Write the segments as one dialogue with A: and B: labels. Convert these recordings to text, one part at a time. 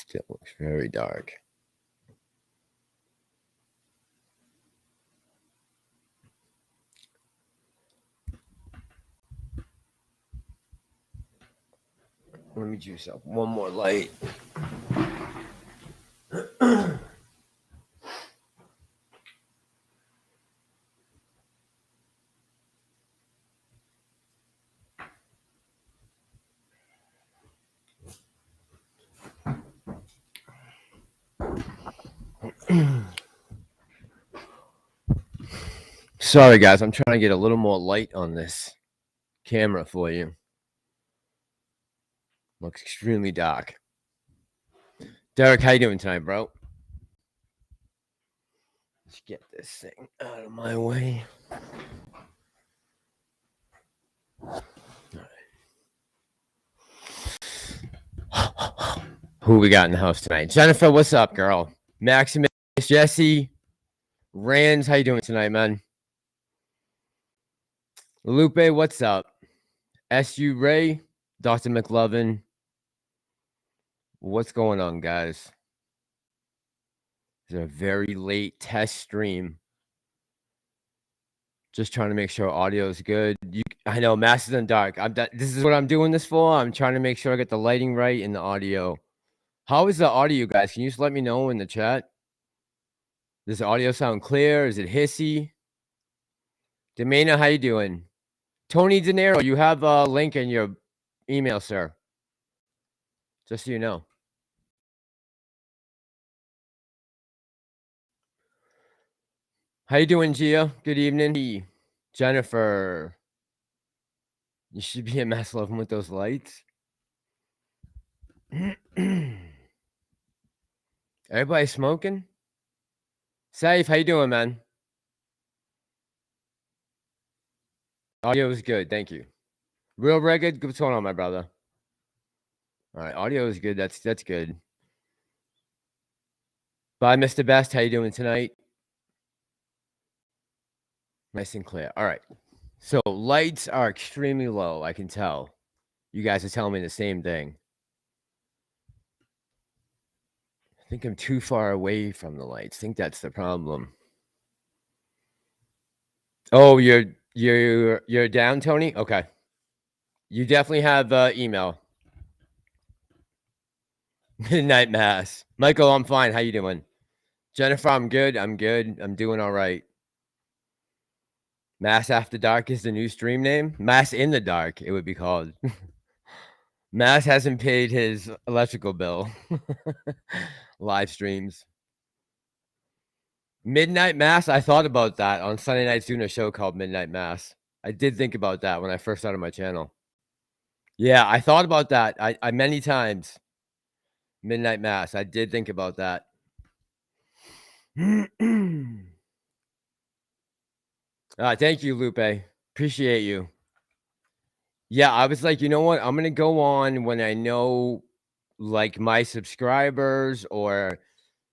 A: Still looks very dark. Let me juice up one more light. Sorry, guys. I'm trying to get a little more light on this camera for you. Looks extremely dark. Derek, how you doing tonight, bro? Let's get this thing out of my way. Who we got in the house tonight? Jennifer, what's up, girl? Maximus, Jesse, Rands, how you doing tonight, man? Lupe, what's up? SU Ray, Dr. McLovin. What's going on, guys? It's a very late test stream. Just trying to make sure audio is good. I know, Masters in Dark. This is what I'm doing this for. I'm trying to make sure I get the lighting right and the audio. How is the audio, guys? Can you just let me know in the chat? Does the audio sound clear? Is it hissy? Demena, how you doing? Tony De Niro, you have a link in your email, sir. Just so you know. How you doing, Gia? Good evening. Jennifer. You should be a mess loving with those lights. Everybody smoking? Saif, how you doing, man? Audio is good, thank you. Real Ragged, what's going on, my brother? All right, audio is good. That's good. Bye, Mr. Best. How you doing tonight? Nice and clear. All right. So lights are extremely low. I can tell. You guys are telling me the same thing. I think I'm too far away from the lights. I think that's the problem. Oh, you're down, Tony? Okay. You definitely have email. Midnight Mass. Michael, I'm fine. How you doing? Jennifer, I'm good. I'm doing all right. Mass After Dark is the new stream name. Mass in the Dark, it would be called. Mass hasn't paid his electrical bill. Live streams. Midnight Mass, I thought about that on Sunday nights doing a show called Midnight Mass. I did think about that when I first started my channel. Yeah, I thought about that. I many times. Midnight Mass. I did think about that. Thank you, Lupe. Appreciate you. Yeah, I was like, you know what? I'm going to go on when I know like my subscribers or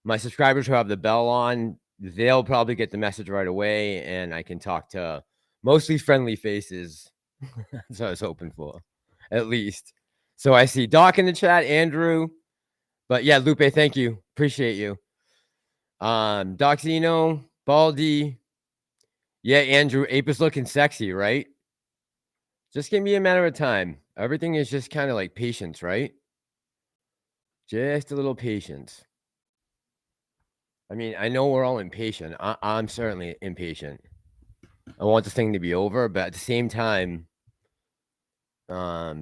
A: my subscribers who have the bell on, they'll probably get the message right away and I can talk to mostly friendly faces. That's what I was hoping for, at least. So I see Doc in the chat, Andrew. But yeah, Lupe, thank you. Appreciate you. Doc Zeno, Baldy. Yeah, Andrew, Ape is looking sexy, right? Just give me a matter of time. Everything is just kind of like patience, right? Just a little patience. I mean, I know we're all impatient. I'm certainly impatient. I want this thing to be over, but at the same time, I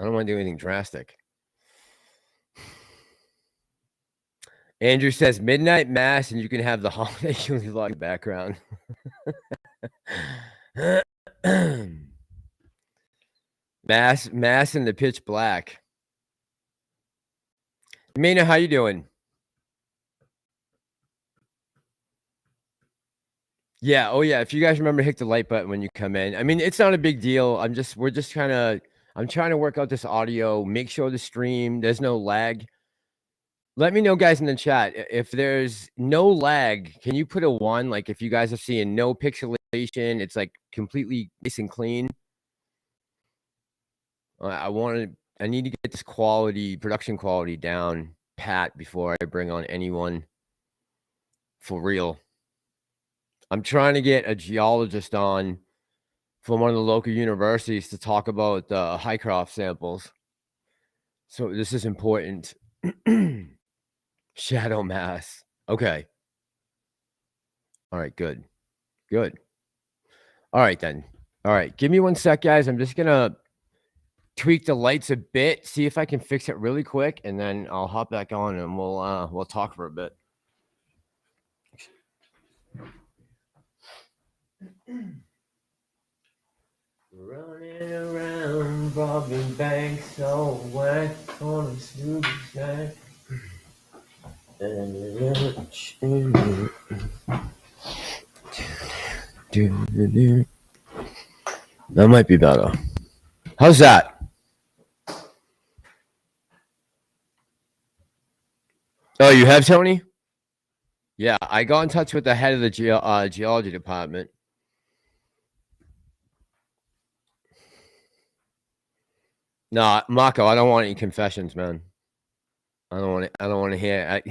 A: don't want to do anything drastic. Andrew says Midnight Mass, and you can have the holiday Julie log in the background. Mass in the pitch black. Mina, how you doing? Yeah. Oh yeah. If you guys remember, hit the like button when you come in. I mean, it's not a big deal. I'm trying to work out this audio, make sure the stream, there's no lag. Let me know, guys, in the chat. If there's no lag, can you put a 1? Like if you guys are seeing no pixelation, it's like completely nice and clean. I want to I need to get this quality, production quality down pat before I bring on anyone for real. I'm trying to get a geologist on from one of the local universities to talk about the Highcroft samples. So this is important. Shadow mass. Okay. All right, good. Good. All right, then. All right, give me 1 sec, guys. I'm just gonna tweak the lights a bit, see if I can fix it really quick, and then I'll hop back on and we'll talk for a bit. Running around robbing banks, so whack on a Snoopy snack. That might be better. How's that? Oh, you have Tony? Yeah, I got in touch with the head of the geology department. No, Marco, I don't want any confessions, man. I don't want to hear.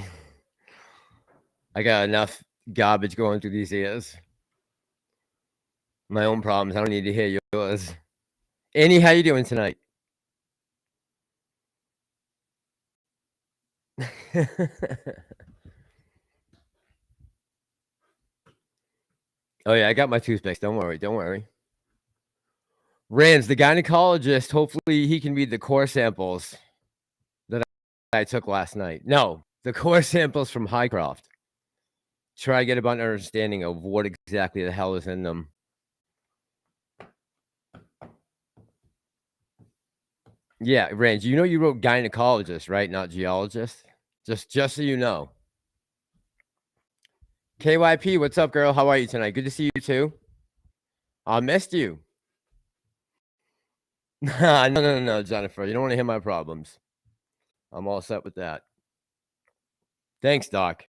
A: I got enough garbage going through these ears. My own problems. I don't need to hear yours. Annie, how you doing tonight? Oh yeah, I got my toothpicks. Don't worry. Don't worry. Rands, the gynecologist, hopefully he can read the core samples that I took last night. No, the core samples from Highcroft. Try to get a better understanding of what exactly the hell is in them. Yeah, Rands, you know you wrote gynecologist, right? Not geologist. Just so you know. KYP, what's up, girl? How are you tonight? Good to see you too. I missed you. No, Jennifer. You don't want to hear my problems. I'm all set with that. Thanks, Doc.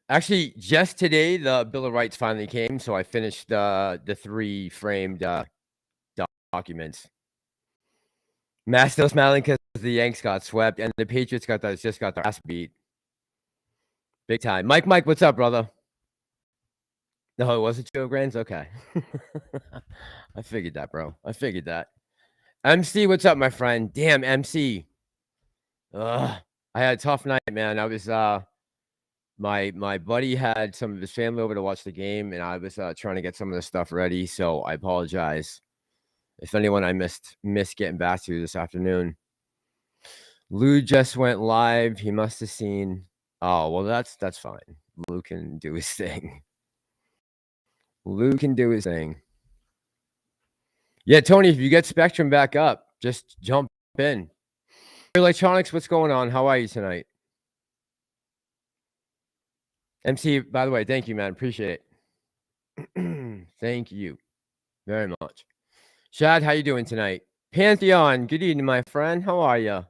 A: Actually, just today, the Bill of Rights finally came, so I finished the 3 framed documents. Matt's still smiling because the Yanks got swept, and the Patriots just got their ass beat. Big time. Mike, what's up, brother? No, it wasn't Joe Grands? Okay. I figured that, bro. I figured that. MC, what's up, my friend? Damn, MC. Ugh. I had a tough night, man. I was my buddy had some of his family over to watch the game, and I was trying to get some of the stuff ready, so I apologize if anyone I missed getting back to this afternoon. Lou just went live. He must have seen. Oh, well, that's fine. Lou can do his thing. Lou can do his thing. Yeah, Tony, if you get Spectrum back up, just jump in. Electronics, what's going on? How are you tonight? MC, by the way, thank you, man. Appreciate it. Thank you very much. Shad, how you doing tonight? Pantheon, good evening, my friend. How are you?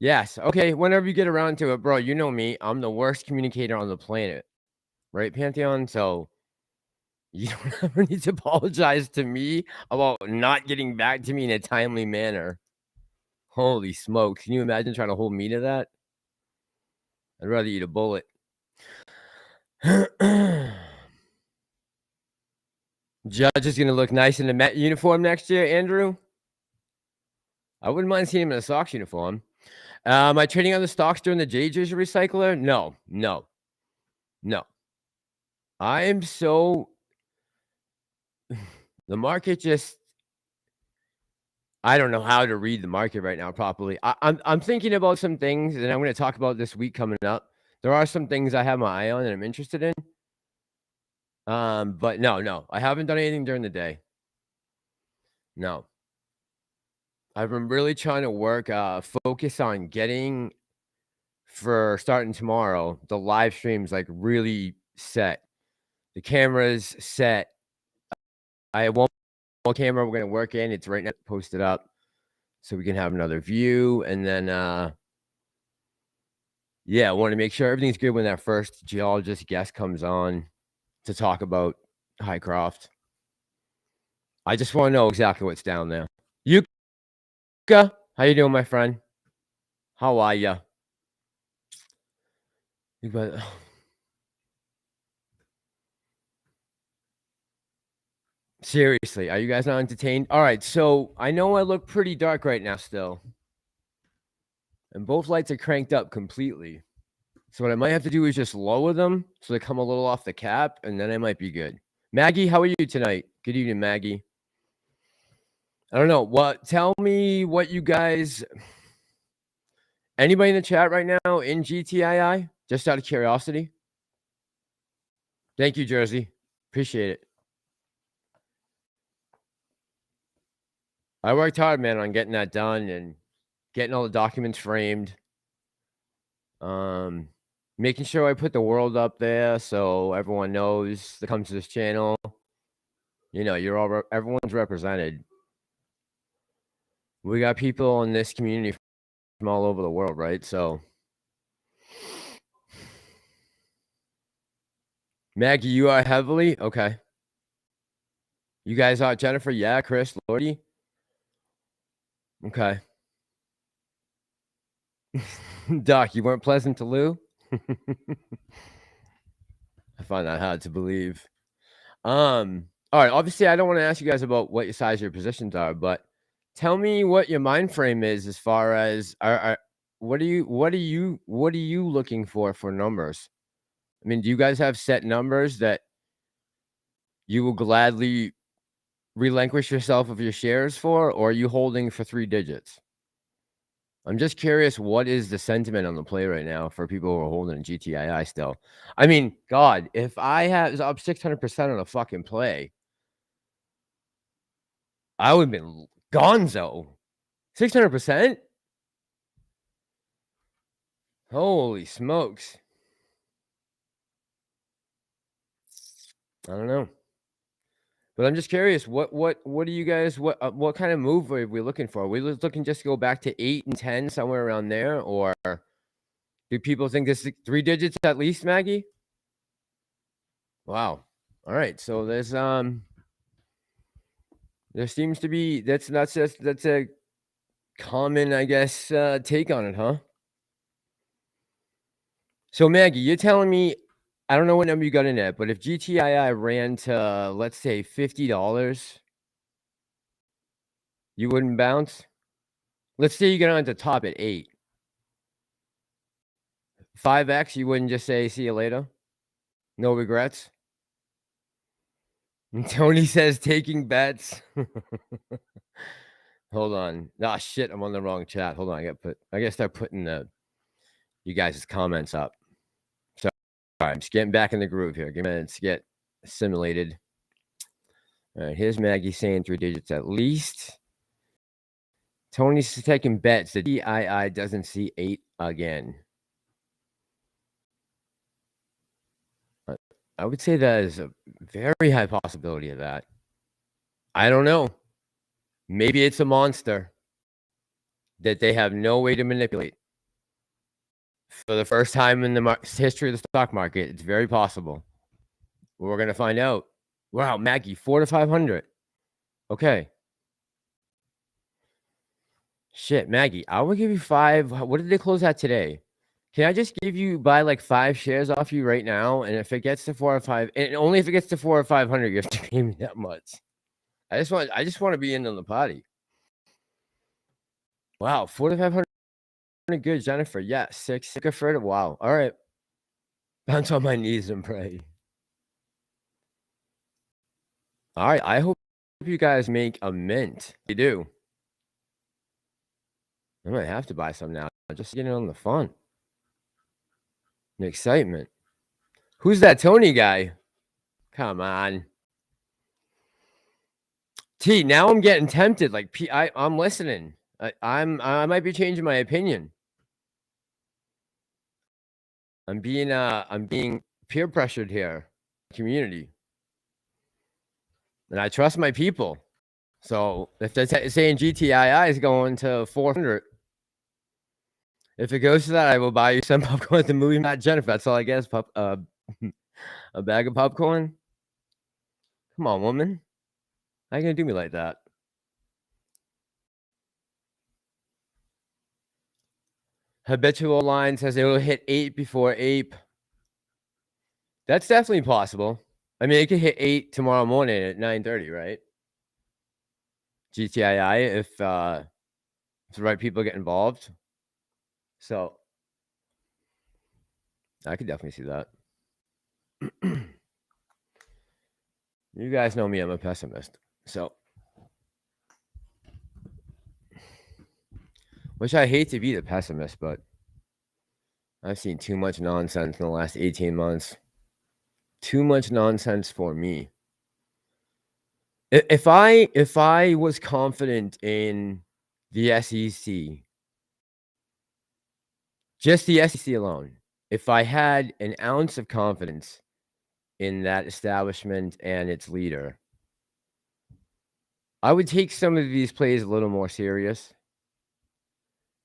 A: Yes. Okay, whenever you get around to it, bro, you know me. I'm the worst communicator on the planet. Right, Pantheon? So you don't ever need to apologize to me about not getting back to me in a timely manner. Holy smokes. Can you imagine trying to hold me to that? I'd rather eat a bullet. Judge is going to look nice in the Met uniform next year, Andrew. I wouldn't mind seeing him in a Sox uniform. Am I trading on the stocks during the J Jersey recycler? No. I am so... The market just... I don't know how to read the market right now properly. I'm thinking about some things, and I'm going to talk about this week coming up. There are some things I have my eye on and I'm interested in. But no, I haven't done anything during the day. No. I've been really trying to work, focus on getting, for starting tomorrow, the live streams like really set. The camera's set. I have one more camera we're going to work in. It's right now posted up so we can have another view. And then, yeah, I want to make sure everything's good when that first geologist guest comes on to talk about Highcroft. I just want to know exactly what's down there. You How you doing, my friend? How are ya? Seriously, are you guys not entertained? All right, so I know I look pretty dark right now still, and both lights are cranked up completely. So what I might have to do is just lower them so they come a little off the cap, and then I might be good. Maggie, how are you tonight? Good evening, Maggie. I don't know. What? Tell me what you guys. Anybody in the chat right now in GTII? Just out of curiosity. Thank you, Jersey. Appreciate it. I worked hard, man, on getting that done and getting all the documents framed. Making sure I put the world up there so everyone knows that comes to this channel. You know, everyone's represented. We got people in this community from all over the world, right? So, Maggie, you are heavily okay. You guys are Jennifer, yeah, Chris, Lordy. Okay. Doc, you weren't pleasant to Lou? I find that hard to believe. All right. Obviously, I don't want to ask you guys about what your size of your positions are, but tell me what your mind frame is as far as what are you looking for numbers? I mean, do you guys have set numbers that you will gladly relinquish yourself of your shares for, or are you holding for 3 digits? I'm just curious, what is the sentiment on the play right now for people who are holding GTII still? I mean, God, if I was up 600% on a fucking play, I would have been gonzo. 600%? Holy smokes. I don't know. But I'm just curious, what do you guys, what kind of move are we looking for? Are we looking just to go back to 8 and 10, somewhere around there? Or do people think this is 3 digits at least, Maggie? Wow. All right. So there seems to be, that's a common, I guess, take on it, huh? So Maggie, you're telling me, I don't know what number you got in at, but if GTII ran to, let's say, $50, you wouldn't bounce? Let's say you get on the top at 8. 5x, you wouldn't just say, see you later? No regrets? And Tony says taking bets. Hold on. Ah, shit, I'm on the wrong chat. Hold on, I gotta start putting you guys' comments up. So, all right, I'm just getting back in the groove here. Give me a minute to get assimilated. All right, here's Maggie saying 3 digits at least. Tony's taking bets that DII doesn't see 8 again. I would say that is a very high possibility of that. I don't know. Maybe it's a monster that they have no way to manipulate. For the first time in the history of the stock market, it's very possible. We're going to find out. Wow, Maggie, 400 to 500. Okay. Shit, Maggie, I will give you 5. What did they close at today? Can I just buy like 5 shares off you right now? And if it gets to 4 or 5, and only if it gets to 4 or 500, you have to pay me that much. I just want to be in on the party. Wow, 4 to 500. Good, Jennifer. Yeah, 6. Good for it. Wow. All right. Bounce on my knees and pray. All right. I hope you guys make a mint. You do. I might have to buy some now. Just get in on the fun. The excitement. Who's that Tony guy? Come on. T, now I'm getting tempted. Like I'm listening. I might be changing my opinion. I'm being peer pressured here. Community. And I trust my people. So if they're saying GTII is going to 400, if it goes to that, I will buy you some popcorn at the movie. Not Jennifer. That's all I guess. A bag of popcorn. Come on, woman. How you gonna do me like that? Habitual Line says it will hit 8 before ape. That's definitely possible. I mean, it could hit 8 tomorrow morning at 9:30, right? GTII, if the right people get involved. So I could definitely see that. You guys know me, I'm a pessimist. So, which I hate to be the pessimist, but I've seen too much nonsense in the last 18 months. Too much nonsense for me. If I was confident in the SEC, just the SEC alone, if I had an ounce of confidence in that establishment and its leader, I would take some of these plays a little more serious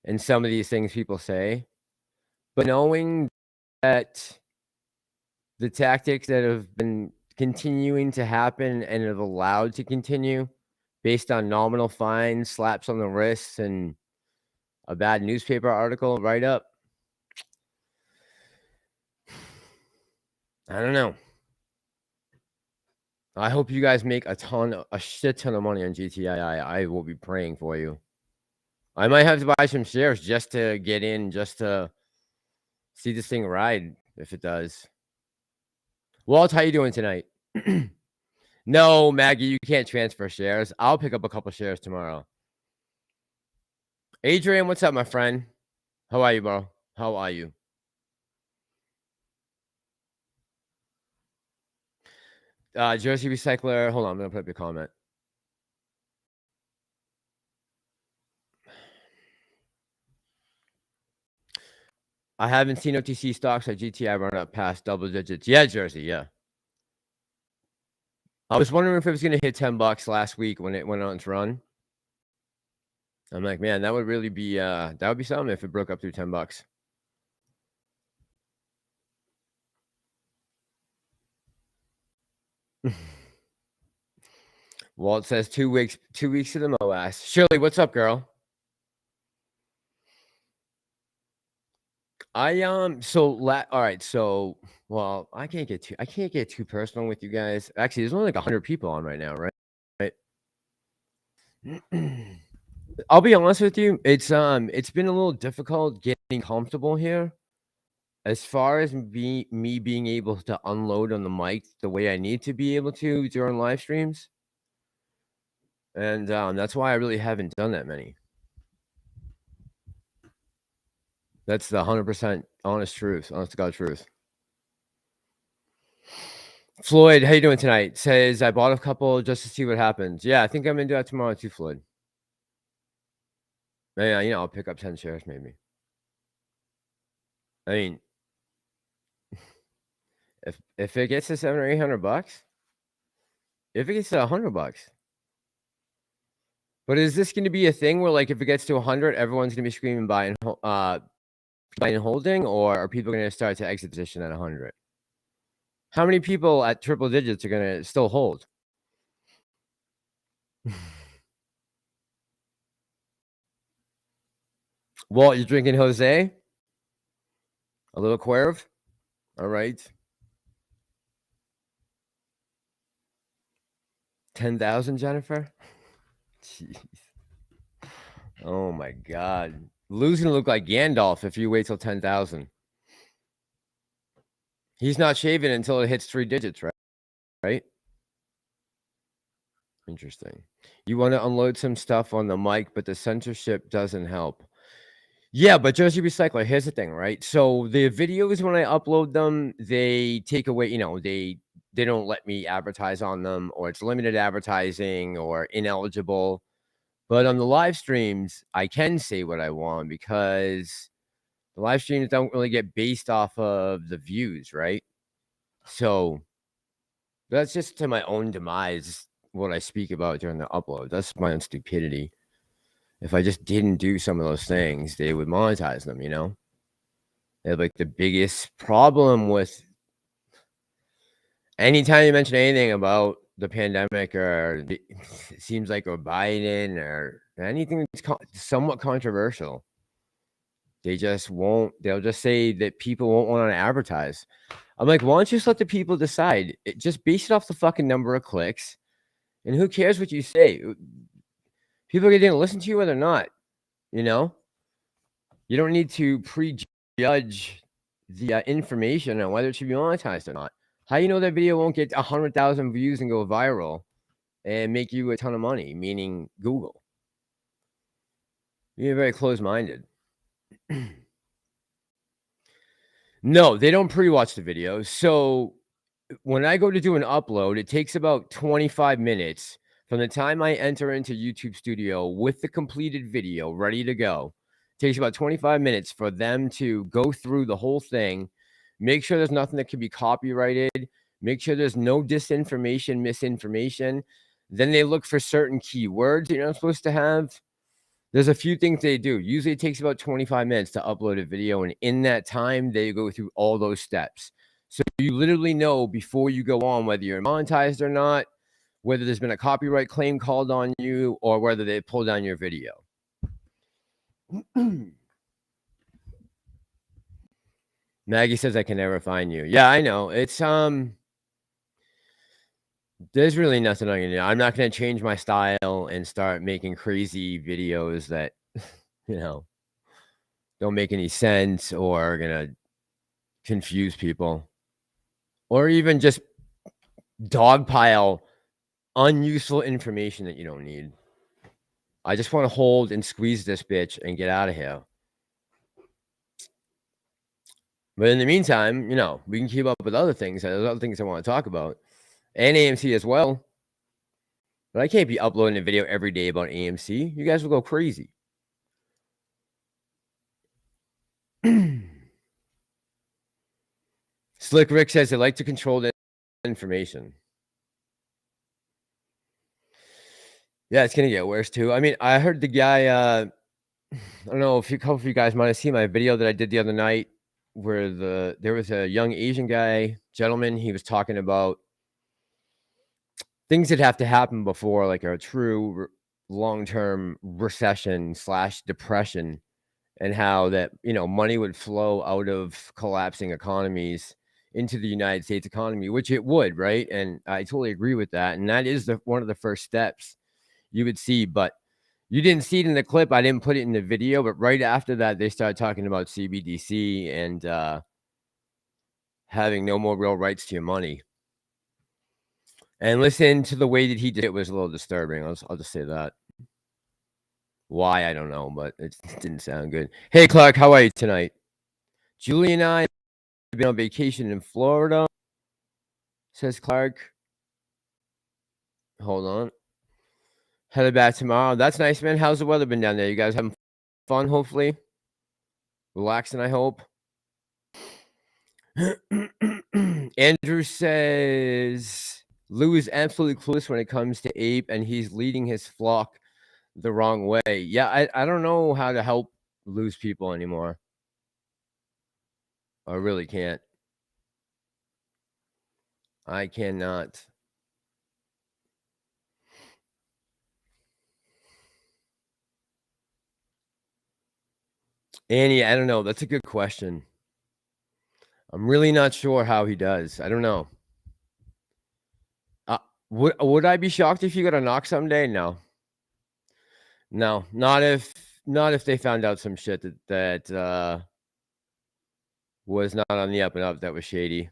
A: and some of these things people say. But knowing that the tactics that have been continuing to happen and have allowed to continue based on nominal fines, slaps on the wrists, and a bad newspaper article write-up, I don't know. I hope you guys make a shit ton of money on GTII. I will be praying for you. I might have to buy some shares just to get in, just to see this thing ride if it does. Walt, how you doing tonight? No, Maggie, you can't transfer shares. I'll pick up a couple shares tomorrow. Adrian, what's up, my friend? How are you, bro? How are you? Jersey Recycler, hold on, I'm gonna put up your comment. I haven't seen OTC stocks at GTI run up past double digits. Yeah, Jersey, yeah. I was wondering if it was gonna hit $10 last week when it went on its run. I'm like, man, that would really be that would be something if it broke up through $10. Walt says 2 weeks to the MOAS. Shirley, what's up, girl? All right, so well, I can't get too personal with you guys. Actually, there's only like 100 people on right now, right? I'll be honest with you, it's been a little difficult getting comfortable here. As far as me being able to unload on the mic the way I need to be able to during live streams. And that's why I really haven't done that many. That's the 100% honest truth, honest to God truth. Floyd, how you doing tonight? Says, I bought a couple just to see what happens. Yeah, I think I'm going to do that tomorrow too, Floyd. Yeah, I'll pick up 10 shares maybe. I mean, if it gets to $700 or $800, if it gets to $100, but is this going to be a thing where, like, if it gets to 100, everyone's going to be screaming buy and holding, or are people going to start to exit position at 100? How many people at triple digits are going to still hold? Walt, you drinking Jose? A little Cuerv? All right. 10,000, Jennifer? Jeez. Oh my God. Lou's gonna look like Gandalf if you wait till 10,000. He's not shaving until it hits 3 digits, right? Interesting. You want to unload some stuff on the mic, but the censorship doesn't help. Yeah, but Jersey Recycler, here's the thing, right? So the videos, when I upload them, they take away, they don't let me advertise on them, or it's limited advertising or ineligible. But on the live streams, I can say what I want because the live streams don't really get based off of the views, right? So that's just to my own demise what I speak about during the upload. That's my own stupidity. If I just didn't do some of those things, they would monetize them, They have like the biggest problem with anytime you mention anything about the pandemic or it seems like or Biden or anything that's somewhat controversial, They just won't. They'll just say that people won't want to advertise. I'm like, why don't you just let the people decide? Just base it off the fucking number of clicks. And who cares what you say? People are going to listen to you whether or not, you know? You don't need to prejudge the information on whether it should be monetized or not. How you know that video won't get 100,000 views and go viral and make you a ton of money, meaning Google? You're very close-minded. No, they don't pre-watch the video. So when I go to do an upload, it takes about 25 minutes from the time I enter into YouTube Studio with the completed video ready to go. It takes about 25 minutes for them to go through the whole thing, make sure there's nothing that can be copyrighted, make sure there's no disinformation, misinformation. Then they look for certain keywords that you're not supposed to have. There's a few things they do. Usually it takes about 25 minutes to upload a video, and in that time, they go through all those steps. So you literally know before you go on whether you're monetized or not, whether there's been a copyright claim called on you, or whether they pull down your video. Maggie says I can never find you. Yeah, I know. It's there's really nothing I can do. I'm not going to change my style and start making crazy videos that, you know, don't make any sense or are going to confuse people, or even just dogpile unuseful information that you don't need. I just want to hold and squeeze this bitch and get out of here. But in the meantime, you know, we can keep up with other things. There's other things I want to talk about, and AMC as well. But I can't be uploading a video every day about AMC. You guys will go crazy. Slick Rick says they like to control the information. Yeah, it's going to get worse too. I mean, I heard the guy, I don't know if a couple of you guys might have seen my video that I did the other night where there was a young Asian gentleman, he was talking about things that have to happen before like a true long-term recession / depression, and how that, you know, money would flow out of collapsing economies into the United States economy, which it would, right? And I totally agree with that. And that is one of the first steps you would see, but you didn't see it in the clip. I didn't put it in the video, but right after that, they started talking about CBDC and having no more real rights to your money. And listen to the way that he did it was a little disturbing. I'll just say that. Why, I don't know, but it didn't sound good. Hey, Clark, how are you tonight? Julie and I have been on vacation in Florida, says Clark. Hold on. Headed back tomorrow. That's nice, man. How's the weather been down there? You guys having fun, hopefully? Relaxing, I hope. Andrew says Lou is absolutely clueless when it comes to ape, and he's leading his flock the wrong way. Yeah, I don't know how to help Lou's people anymore. I really can't. I cannot. Annie, I don't know. That's a good question. I'm really not sure how he does. I don't know. Would I be shocked if you got a knock someday? No. No, not if they found out some shit that was not on the up and up, that was shady.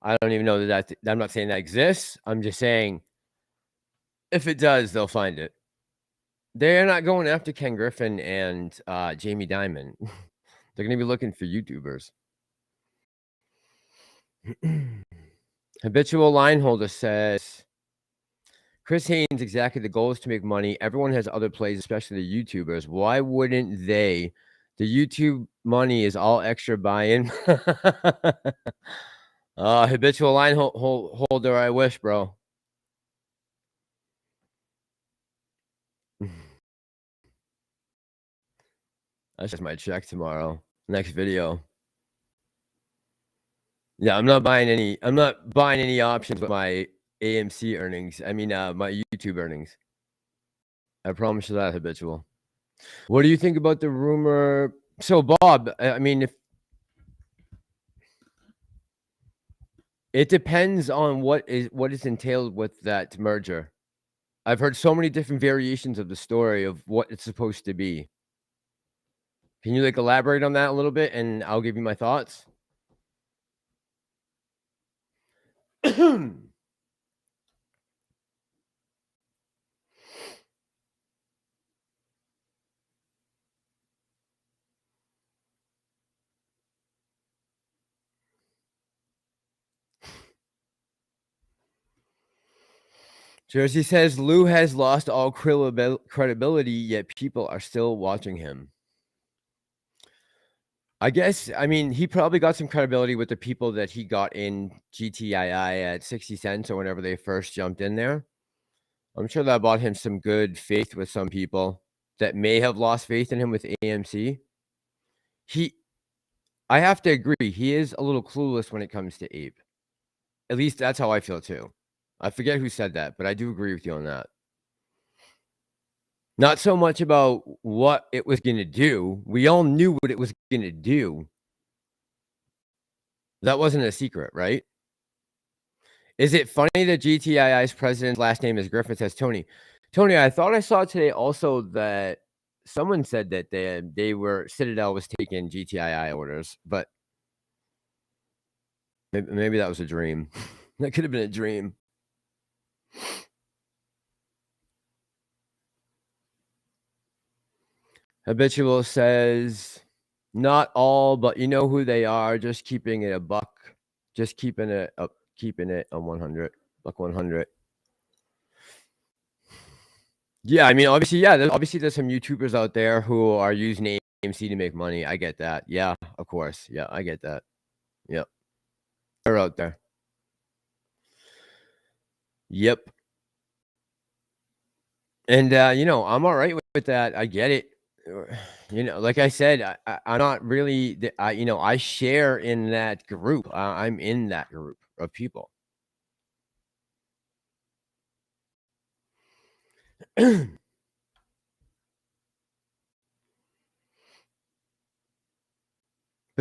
A: I don't even know that I'm not saying that exists. I'm just saying if it does, they'll find it. They're not going after Ken Griffin and Jamie Dimon. They're going to be looking for YouTubers. Habitual line holder says, Chris Haynes, exactly. The goal is to make money. Everyone has other plays, especially the YouTubers. Why wouldn't they? The YouTube money is all extra buy-in. Habitual line holder, I wish, bro. That's just my check tomorrow. Next video. Yeah, I'm not buying any options with my AMC earnings. I mean, my YouTube earnings. I promise you that, Habitual. What do you think about the rumor So Bob, I mean, if it depends on what is entailed with that merger. I've heard so many different variations of the story of what it's supposed to be. Can you like elaborate on that a little bit, and I'll give you my thoughts? Jersey says Lou has lost all credibility, yet people are still watching him. I guess, I mean, he probably got some credibility with the people that he got in Gtii at 60 cents or whenever they first jumped in there. I'm sure that bought him some good faith with some people that may have lost faith in him with AMC. I have to agree, he is a little clueless when it comes to Ape. At least that's how I feel too. I forget who said that, but I do agree with you on that. Not so much about what it was gonna do. We all knew what it was gonna do. That wasn't a secret, right? Is it funny that GTII's president's last name is Griffith, says Tony? Tony, I thought I saw today also that someone said that Citadel was taking GTII orders, but maybe that was a dream. That could have been a dream. Habitual says, not all, but you know who they are. Just keeping it a buck. Just keeping it up, keeping it on 100, buck 100. Yeah, I mean, obviously, there's some YouTubers out there who are using AMC to make money. I get that. Yeah, of course. Yeah, I get that. Yep. They're out there. Yep. And, I'm all right with that. I get it. Like I said, I'm not really, I share in that group. I'm in that group of people. But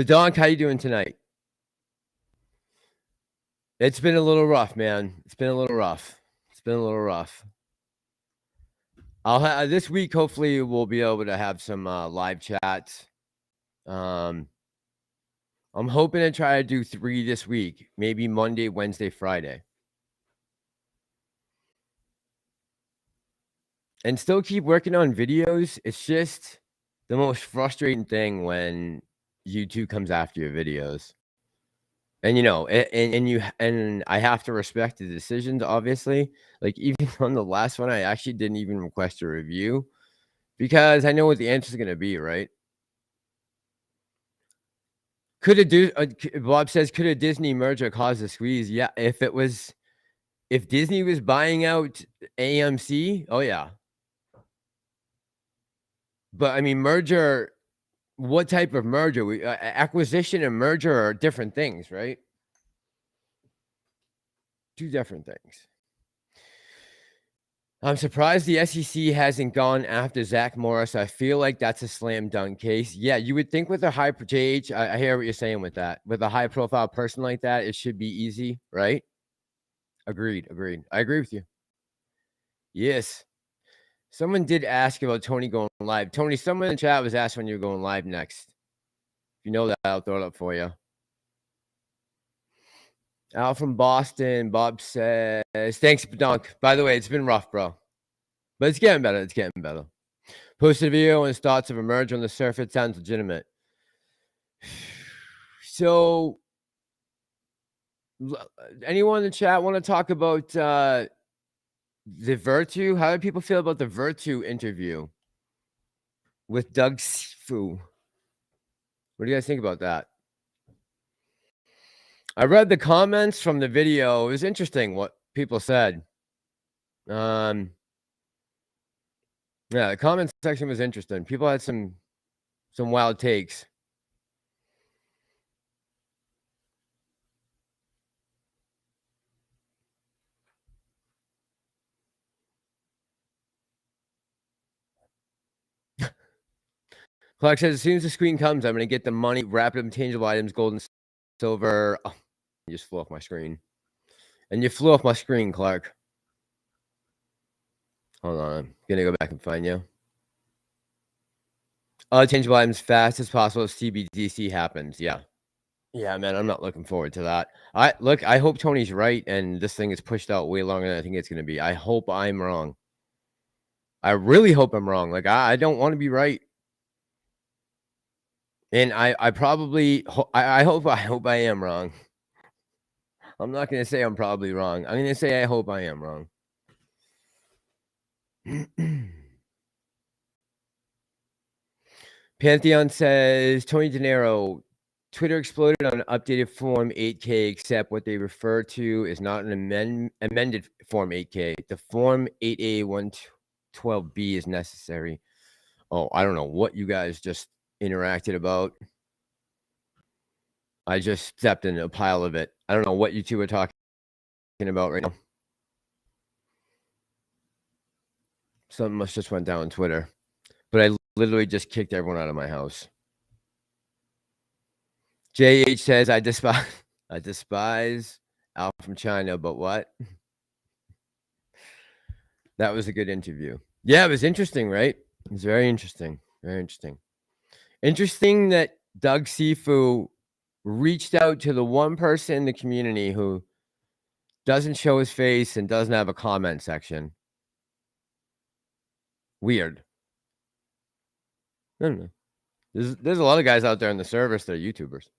A: Donk, how you doing tonight? It's been a little rough, man. It's been a little rough. I'll this week, hopefully we'll be able to have some live chats. I'm hoping to try to do 3 this week, maybe Monday, Wednesday, Friday. And still keep working on videos. It's just the most frustrating thing when YouTube comes after your videos. And and I have to respect the decisions, obviously. Like even on the last one, I actually didn't even request a review because I know what the answer is going to be, right? Bob says, could a Disney merger cause a squeeze? Yeah, if Disney was buying out AMC, oh yeah. But I mean, merger, what type of merger? Acquisition and merger are different things, right? 2 different things. I'm surprised the SEC hasn't gone after Zach Morris. I feel like that's a slam dunk case. Yeah, you would think with a high JH, I hear what you're saying with that. With a high profile person like that, it should be easy, right? Agreed. I agree with you. Yes. Someone did ask about Tony going live. Tony, someone in the chat was asking when you're going live next. If you know that, I'll throw it up for you. Al from Boston, Bob says, thanks, Donk. By the way, it's been rough, bro. But it's getting better. Posted a video on his thoughts of a merger on the surface. Sounds legitimate. So, anyone in the chat want to talk about the Virtue? How do people feel about the Virtue interview with Doug Sifu? What do you guys think about that? I read the comments from the video. It was interesting what people said. Yeah, the comment section was interesting. People had some wild takes. Clark says, as soon as the screen comes, I'm going to get the money, wrap it up in tangible items, gold and silver. Oh, you just flew off my screen. And you flew off my screen, Clark. Hold on. I'm going to go back and find you. Tangible items fast as possible if CBDC happens. Yeah. Yeah, man, I'm not looking forward to that. I hope Tony's right and this thing is pushed out way longer than I think it's going to be. I hope I'm wrong. I really hope I'm wrong. Like, I don't want to be right. And I probably, I hope I am wrong. I'm not going to say I'm probably wrong. I'm going to say I hope I am wrong. Pantheon says, Tony De Niro, Twitter exploded on an updated Form 8K, except what they refer to is not an amended Form 8K. The Form 8A112B is necessary. Oh, I don't know what you guys just interacted about. I just stepped in a pile of it. I don't know what you two are talking about right now. Something must just went down on Twitter. But I literally just kicked everyone out of my house. JH says, I despise Al from China, but what? That was a good interview. Yeah, it was interesting, right? It was very interesting. Very interesting. Interesting that Doug Sifu reached out to the one person in the community who doesn't show his face and doesn't have a comment section. Weird. I don't know. There's a lot of guys out there in the service that are YouTubers.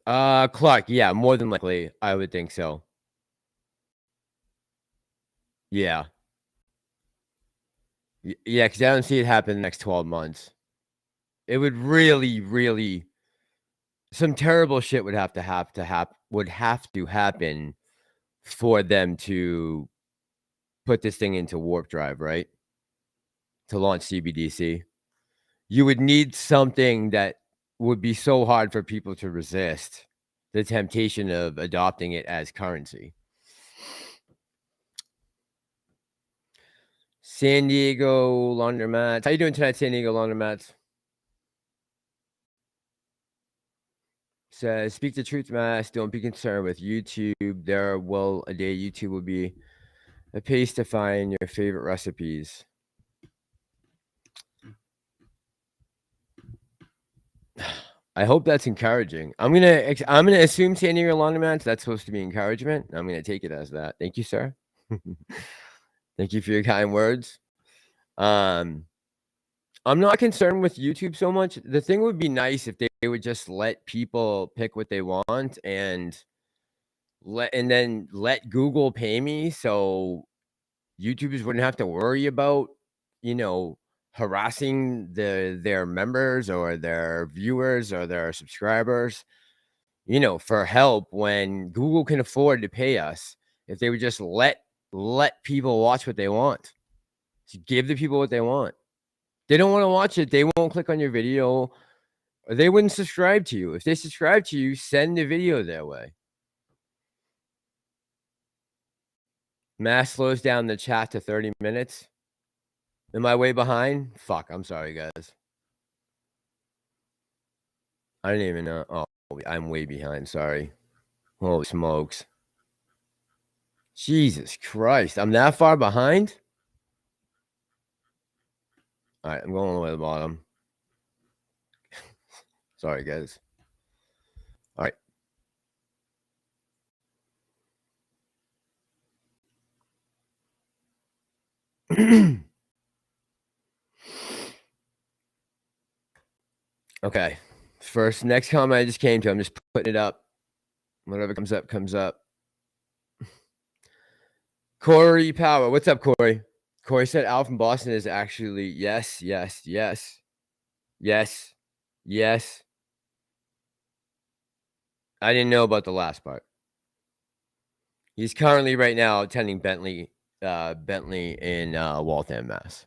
A: Clark, yeah, more than likely, I would think so. Yeah. Yeah, because I don't see it happen in the next 12 months. It would really, really, some terrible shit would have to happen for them to put this thing into warp drive, right? To launch CBDC. You would need something that would be so hard for people to resist the temptation of adopting it as currency. San Diego Laundromats. How you doing tonight, San Diego Laundromats? Says, speak the truth, Mass. Don't be concerned with YouTube. There will a day YouTube will be a place to find your favorite recipes. I hope that's encouraging. I'm gonna assume San Diego Laundromats, that's supposed to be encouragement. I'm gonna take it as that. Thank you, sir. Thank you for your kind words. I'm not concerned with YouTube so much. The thing would be nice if they would just let people pick what they want and then let Google pay me, so YouTubers wouldn't have to worry about, harassing their members or their viewers or their subscribers, for help when Google can afford to pay us. If they would just let people watch what they want. Just give the people what they want. They don't want to watch it, they won't click on your video, or they wouldn't subscribe to you. If they subscribe to you, send the video their way. Mass slows down the chat to 30 minutes. Am I way behind? Fuck, I'm sorry, guys. I didn't even know. Oh, I'm way behind. Sorry. Holy smokes. Jesus Christ. I'm that far behind? All right, I'm going all the way to the bottom. Sorry, guys. All right. Okay. Next comment I just came to. I'm just putting it up. Whatever comes up, comes up. Corey Power. What's up, Corey? Corey said Al from Boston is actually yes. I didn't know about the last part. He's currently right now attending Bentley in Waltham, Mass.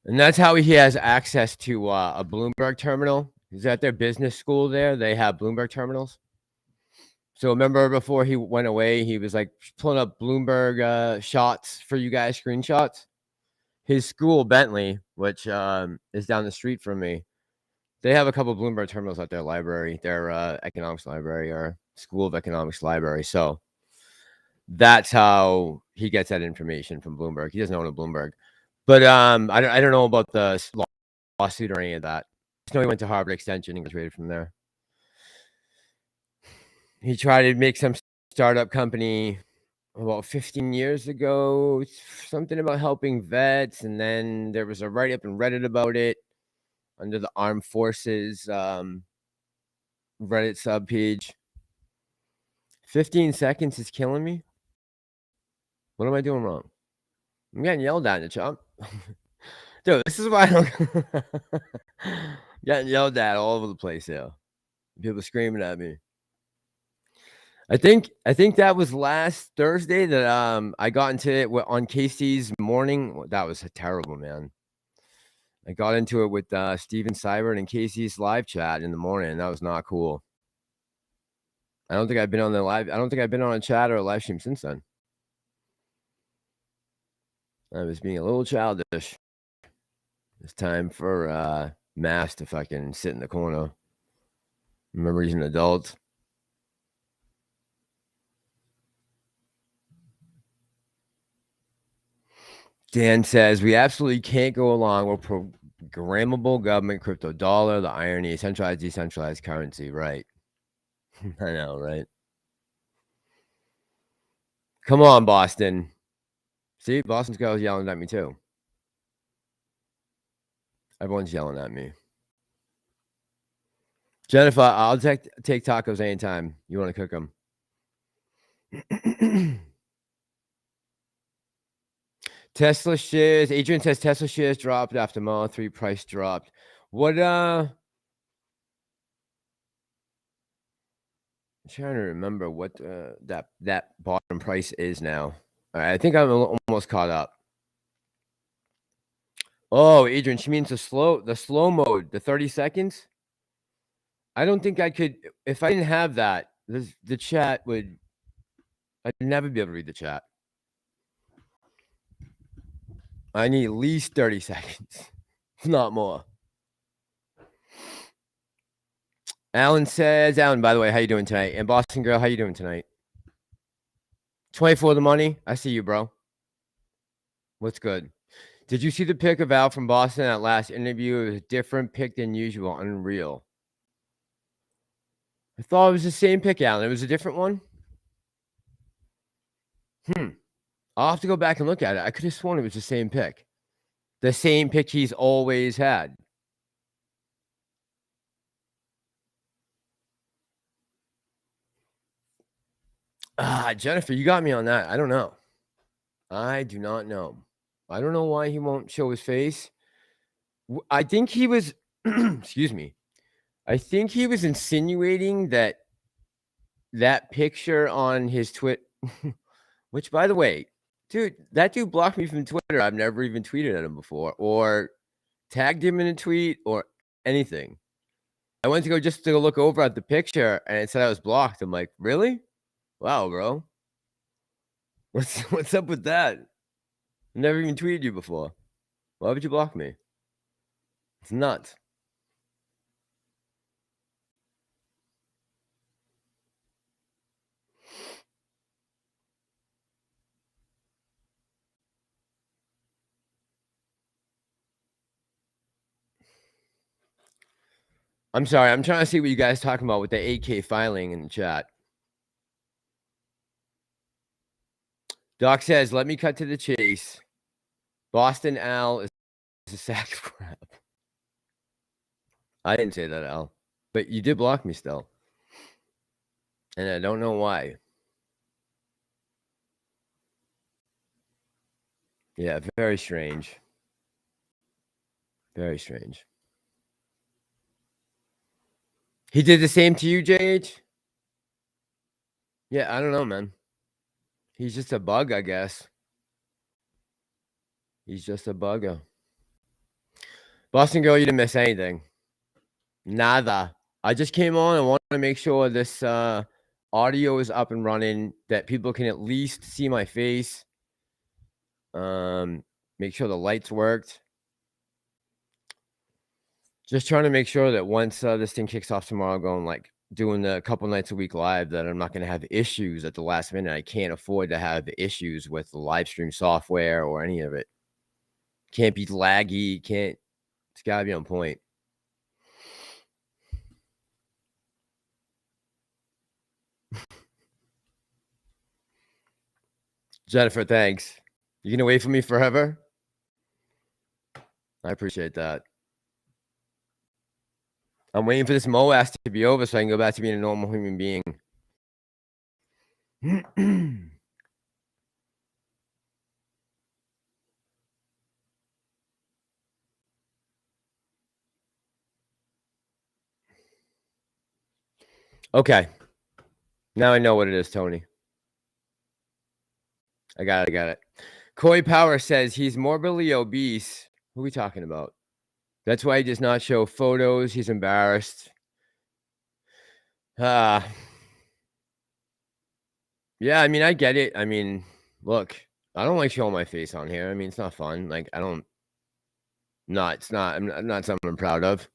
A: And that's how he has access to a Bloomberg terminal. He's at their business school there. They have Bloomberg terminals. So remember before he went away, he was like pulling up Bloomberg shots for you guys, screenshots. His school, Bentley, which is down the street from me, they have a couple of Bloomberg terminals at their library, their economics library or School of Economics library. So that's how he gets that information from Bloomberg. He doesn't own a Bloomberg, but I don't know about the lawsuit or any of that. I just know he went to Harvard Extension and graduated from there. He tried to make some startup company about 15 years ago, something about helping vets, and then there was a write-up in Reddit about it under the Armed Forces Reddit subpage. 15 seconds is killing me. What am I doing wrong? I'm getting yelled at in the chat. Dude, this is why I'm getting yelled at all over the place here. People screaming at me. I think that was last Thursday that I got into it on Casey's morning. That was terrible, man. I got into it with Steven Seibert and Casey's live chat in the morning. That was not cool. I don't think I've been on the live. I don't think I've been on a chat or a live stream since then. I was being a little childish. It's time for Mass to fucking sit in the corner. Remember, he's an adult. Dan says, we absolutely can't go along with programmable government crypto dollar, the irony, centralized, decentralized currency. Right. I know, right? Come on, Boston. See, Boston's girls yelling at me too. Everyone's yelling at me. Jennifer, I'll take tacos anytime you want to cook them. Tesla shares. Adrian says Tesla shares dropped after Model 3 price dropped. What I'm trying to remember what that bottom price is now. All right, I think I'm almost caught up. Oh, Adrian, she means the slow mode, the 30 seconds. I don't think I could, if I didn't have that, the chat would, I'd never be able to read the chat. I need at least 30 seconds, if not more. Alan says, Alan, by the way, how you doing tonight? And Boston Girl, how you doing tonight? 24 the money. I see you, bro. What's good? Did you see the pic of Al from Boston at last interview? It was a different pic than usual. Unreal. I thought it was the same pic, Alan. It was a different one? I'll have to go back and look at it. I could have sworn it was the same pic. The same pic he's always had. Jennifer, you got me on that. I don't know. I do not know. I don't know why he won't show his face. I think he was, excuse me. I think he was insinuating that picture on his Twitter, which, by the way, dude, that dude blocked me from Twitter. I've never even tweeted at him before or tagged him in a tweet or anything. I went to go just to look over at the picture and it said I was blocked. I'm like, really? Wow, bro. What's up with that? I never even tweeted you before. Why would you block me? It's nuts. I'm sorry. I'm trying to see what you guys are talking about with the 8K filing in the chat. Doc says, let me cut to the chase. Boston Al is a sack of crap. I didn't say that, Al. But you did block me still. And I don't know why. Yeah, very strange. Very strange. He did the same to you, JH? Yeah, I don't know, man. He's just a bug, I guess. He's just a bugger. Boston Girl, you didn't miss anything. Nada. I just came on and wanted to make sure this audio is up and running, that people can at least see my face. Make sure the lights worked. Just trying to make sure that once this thing kicks off tomorrow, going like doing a couple nights a week live, that I'm not going to have issues at the last minute. I can't afford to have issues with the live stream software or any of it. Can't be laggy. Can't. It's got to be on point. Jennifer, thanks. You gonna wait for me forever? I appreciate that. I'm waiting for this MOAS to be over so I can go back to being a normal human being. Okay. Now I know what it is, Tony. I got it. Coy Power says he's morbidly obese. Who are we talking about? That's why he does not show photos. He's embarrassed. Yeah, I mean, I get it. I mean, look, I don't like showing my face on here. I mean, it's not fun. Like, I'm not something I'm proud of.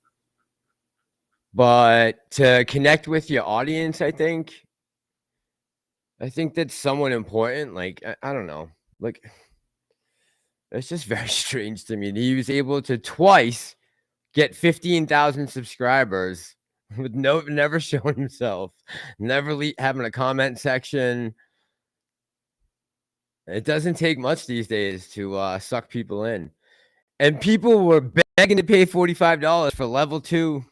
A: But to connect with your audience, I think that's somewhat important. Like, I don't know. Like, it's just very strange to me that he was able to twice get 15,000 subscribers with never showing himself, never having a comment section. It doesn't take much these days to suck people in. And people were begging to pay $45 for level 2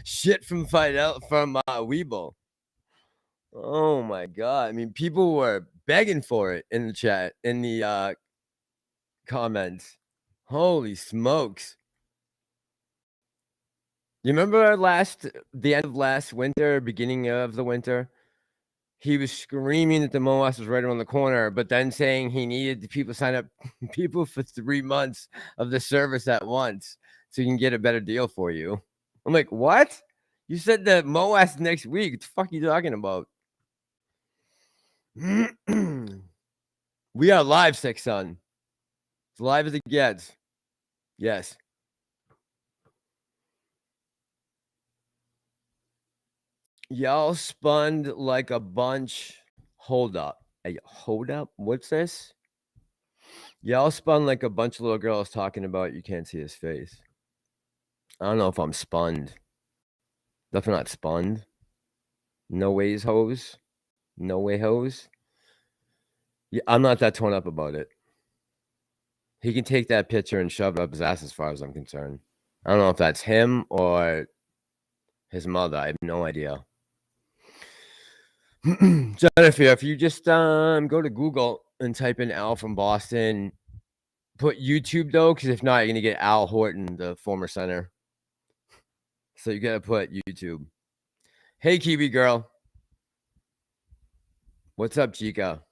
A: shit from Weibo. Oh my god! I mean, people were begging for it in the chat, in the comments. Holy smokes! You remember the end of last winter, beginning of the winter? He was screaming that the MOAS was right around the corner, but then saying he needed people to sign up people for 3 months of the service at once so he can get a better deal for you. I'm like, what? You said the MOAS next week. What the fuck are you talking about? We are live, Six Son. It's live as it gets. Yes. Y'all spun like a bunch. Hold up. Hold up? What's this? Y'all spun like a bunch of little girls talking about you can't see his face. I don't know if I'm spunned. Definitely not spunned. No ways, hoes. No way, hoes. Yeah, I'm not that torn up about it. He can take that picture and shove it up his ass as far as I'm concerned. I don't know if that's him or his mother. I have no idea. Jennifer, if you just go to Google and type in Al from Boston, put YouTube though, because if not, you're gonna get Al Horton, the former center. So you gotta put YouTube. Hey, Kiwi girl. What's up, Chica?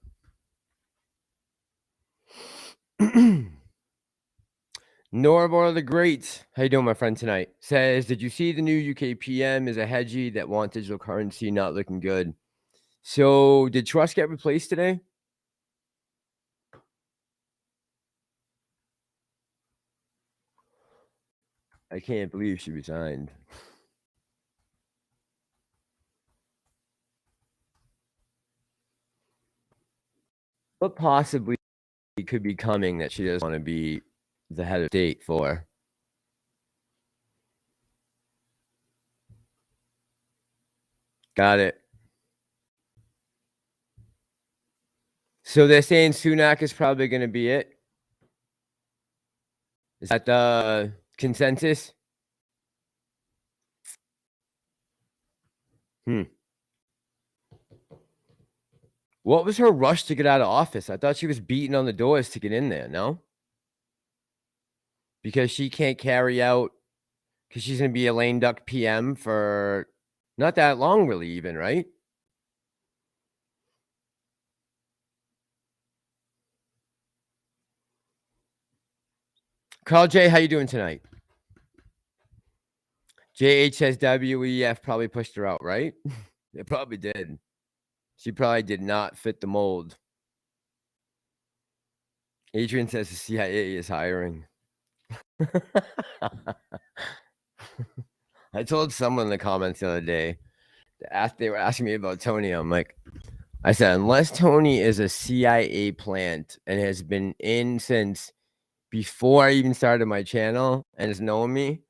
A: Norbor the Great, how you doing, my friend, tonight? Says, did you see the new UK PM is a hedgie that wants digital currency not looking good? So did Trust get replaced today? I can't believe she resigned. What possibly could be coming that she doesn't want to be the head of state for? Got it. So they're saying Sunak is probably going to be it? Is that the consensus? What was her rush to get out of office? I thought she was beating on the doors to get in there, no? Because she can't carry out, because she's going to be a lame duck PM for not that long, really, even, right? Carl J, how you doing tonight? JH says WEF probably pushed her out, right? It probably did. She probably did not fit the mold. Adrian says the CIA is hiring. I told someone in the comments the other day, they were asking me about Tony. I'm like, I said, unless Tony is a CIA plant and has been in since before I even started my channel and has known me,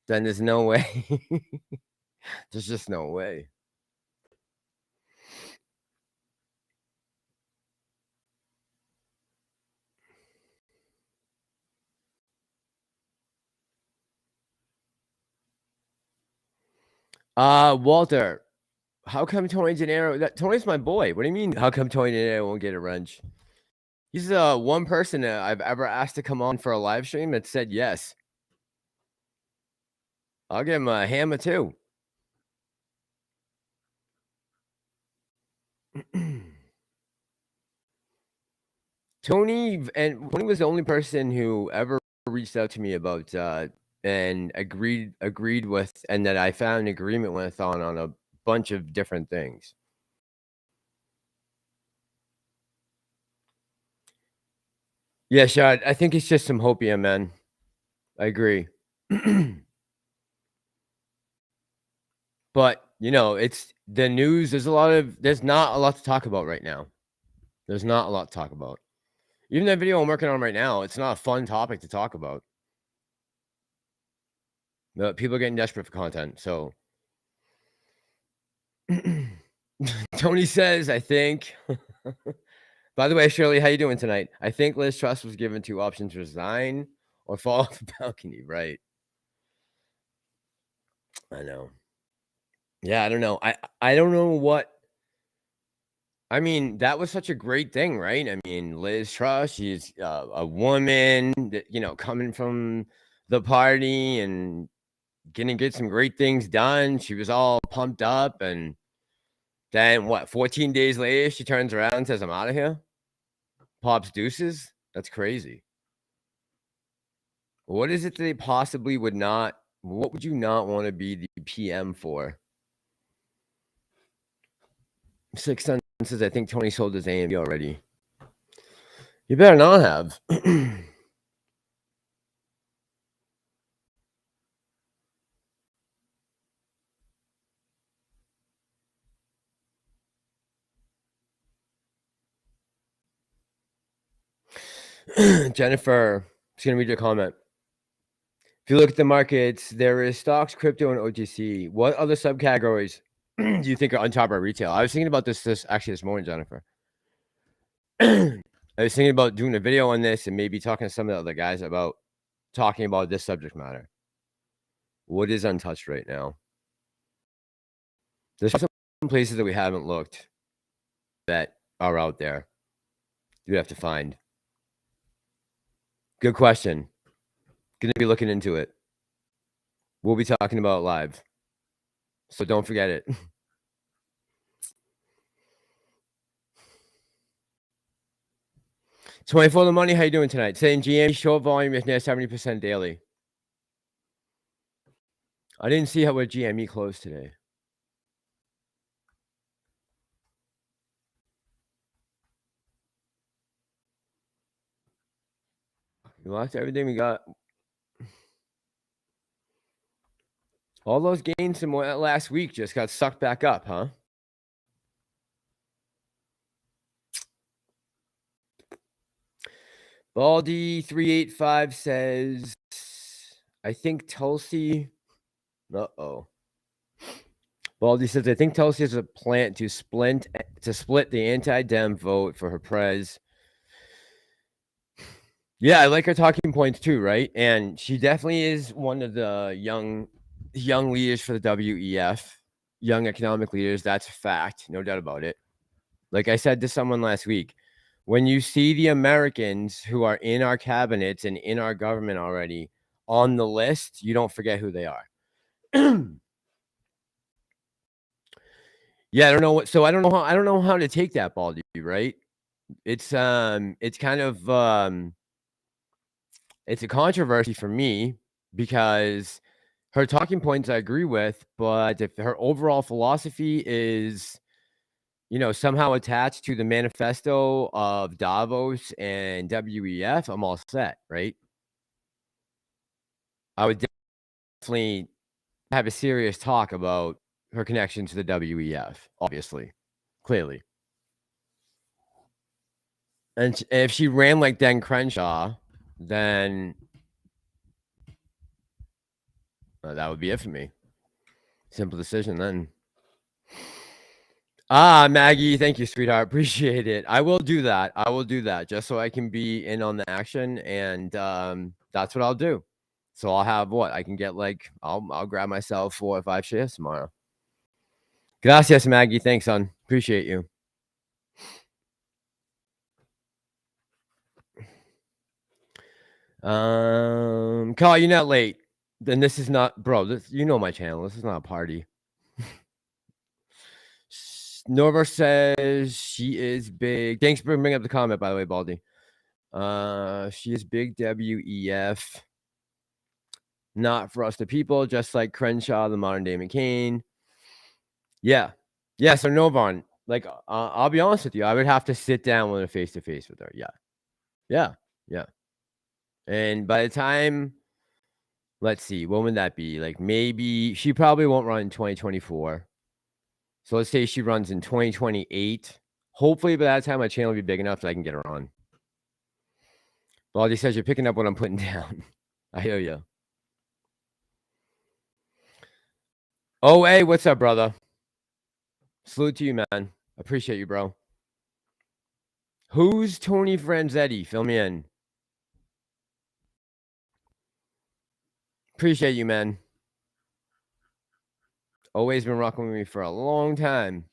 A: then there's no way. There's just no way. Walter, how come Tony Gennaro? Tony's my boy. What do you mean? How come Tony Gennaro won't get a wrench? He's one person that I've ever asked to come on for a live stream that said yes. I'll give him a hammer too. Tony was the only person who ever reached out to me about and agreed with, and that I found an agreement with on a bunch of different things. Yeah, Shad, I think it's just some hopium, man. I agree. But, you know, it's the news. There's not a lot to talk about right now. There's not a lot to talk about. Even that video I'm working on right now, it's not a fun topic to talk about. People are getting desperate for content. So Tony says, I think. By the way, Shirley, how you doing tonight? I think Liz Truss was given two options: resign or fall off the balcony. Right. I know. Yeah, I don't know. I don't know what. I mean, that was such a great thing, right? I mean, Liz Truss, she's a woman that, you know, coming from the party and gonna get some great things done. She was all pumped up, and then what? 14 days later, she turns around and says, "I'm out of here." Pops deuces. That's crazy. What is it that they possibly would not? What would you not want to be the PM for? 6 Cents says, I think Tony sold his AMC already. You better not have. Jennifer, just going to read your comment. If you look at the markets, there is stocks, crypto, and OTC. What other subcategories do you think are on top of retail? I was thinking about this morning, Jennifer. I was thinking about doing a video on this and maybe talking to some of the other guys about talking about this subject matter. What is untouched right now? There's some places that we haven't looked that are out there. You have to find. Good question. Going to be looking into it. We'll be talking about it live. So don't forget it. 24 the money. How you doing tonight? Saying GM short volume is near 70% daily. I didn't see how where GME closed today. We lost everything we got. All those gains from last week just got sucked back up, huh? Baldy 385 says, I think Tulsi. Baldy says, I think Tulsi has a plan to split the anti-Dem vote for her prez. Yeah, I like her talking points too, right? And she definitely is one of the young leaders for the WEF, young economic leaders. That's a fact, no doubt about it. Like I said to someone last week, when you see the Americans who are in our cabinets and in our government already on the list, you don't forget who they are. Yeah, I don't know I don't know how to take that, Baldy, right? It's kind of it's a controversy for me because her talking points I agree with, but if her overall philosophy is, somehow attached to the manifesto of Davos and WEF, I'm all set, right? I would definitely have a serious talk about her connection to the WEF, obviously, clearly. And if she ran like Dan Crenshaw, then that would be it for me. Simple decision then. Maggie, thank you, sweetheart. Appreciate it. I will do that. Just so I can be in on the action, and that's what I'll do. So I'll have what I can get. Like I'll grab myself 4 or 5 shares tomorrow. Gracias, Maggie. Thanks, son. Appreciate you. Carl, you're not late. Then this is not, bro. You know my channel. This is not a party. Nova says she is big. Thanks for bringing up the comment, by the way, Baldy. She is big WEF. Not for us, the people, just like Crenshaw, the modern day McCain. Yeah. So Novon, like, I'll be honest with you. I would have to sit down with a face-to-face with her. Yeah. And by the time, let's see, when would that be? Like, maybe she probably won't run in 2024. So let's say she runs in 2028. Hopefully by that time my channel will be big enough that I can get her on. Baldy says you're picking up what I'm putting down. I hear you. Oh, hey, what's up, brother? Salute to you, man. Appreciate you, bro. Who's Tony Franzetti? Fill me in. Appreciate you, man. Always been rocking with me for a long time.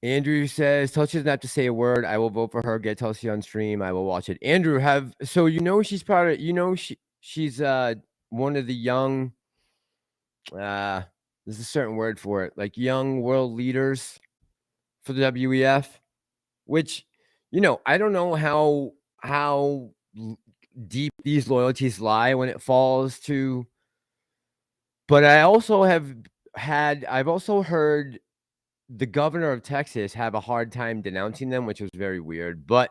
A: Andrew says, Tulsi doesn't have to say a word. I will vote for her. Get Tulsi on stream. I will watch it. Andrew, she's part of, she's one of the young, there's a certain word for it, like young world leaders for the WEF, which, I don't know how deep these loyalties lie when it falls to, but I've also heard the governor of Texas have a hard time denouncing them, which was very weird, but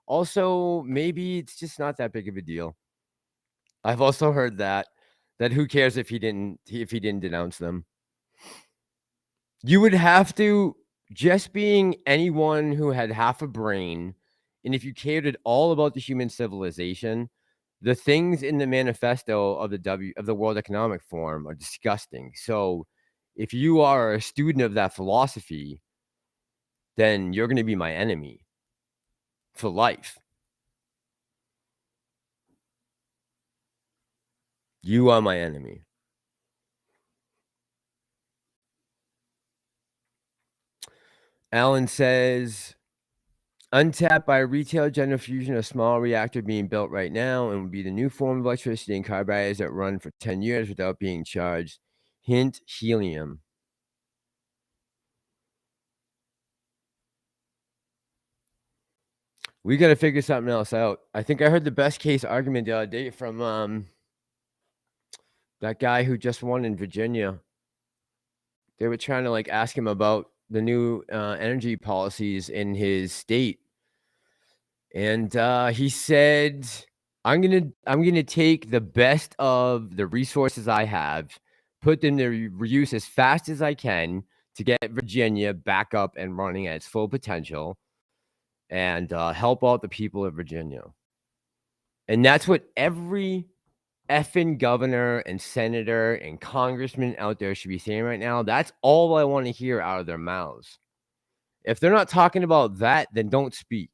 A: also maybe it's just not that big of a deal. I've also heard that who cares if he didn't denounce them. You would have to, just being anyone who had half a brain, and if you cared at all about the human civilization, the things in the manifesto of the World Economic Forum are disgusting. So if you are a student of that philosophy, then you're going to be my enemy for life. You are my enemy. Alan says, untapped by retail general fusion, a small reactor being built right now, and will be the new form of electricity and car batteries that run for 10 years without being charged. Hint, helium. We got to figure something else out. I think I heard the best case argument the other day from that guy who just won in Virginia. They were trying to ask him about the new energy policies in his state. And he said, I'm gonna take the best of the resources I have, put them to reuse as fast as I can to get Virginia back up and running at its full potential, and help out the people of Virginia. And that's what every effing governor and senator and congressman out there should be saying right now. That's all I want to hear out of their mouths. If they're not talking about that, then don't speak.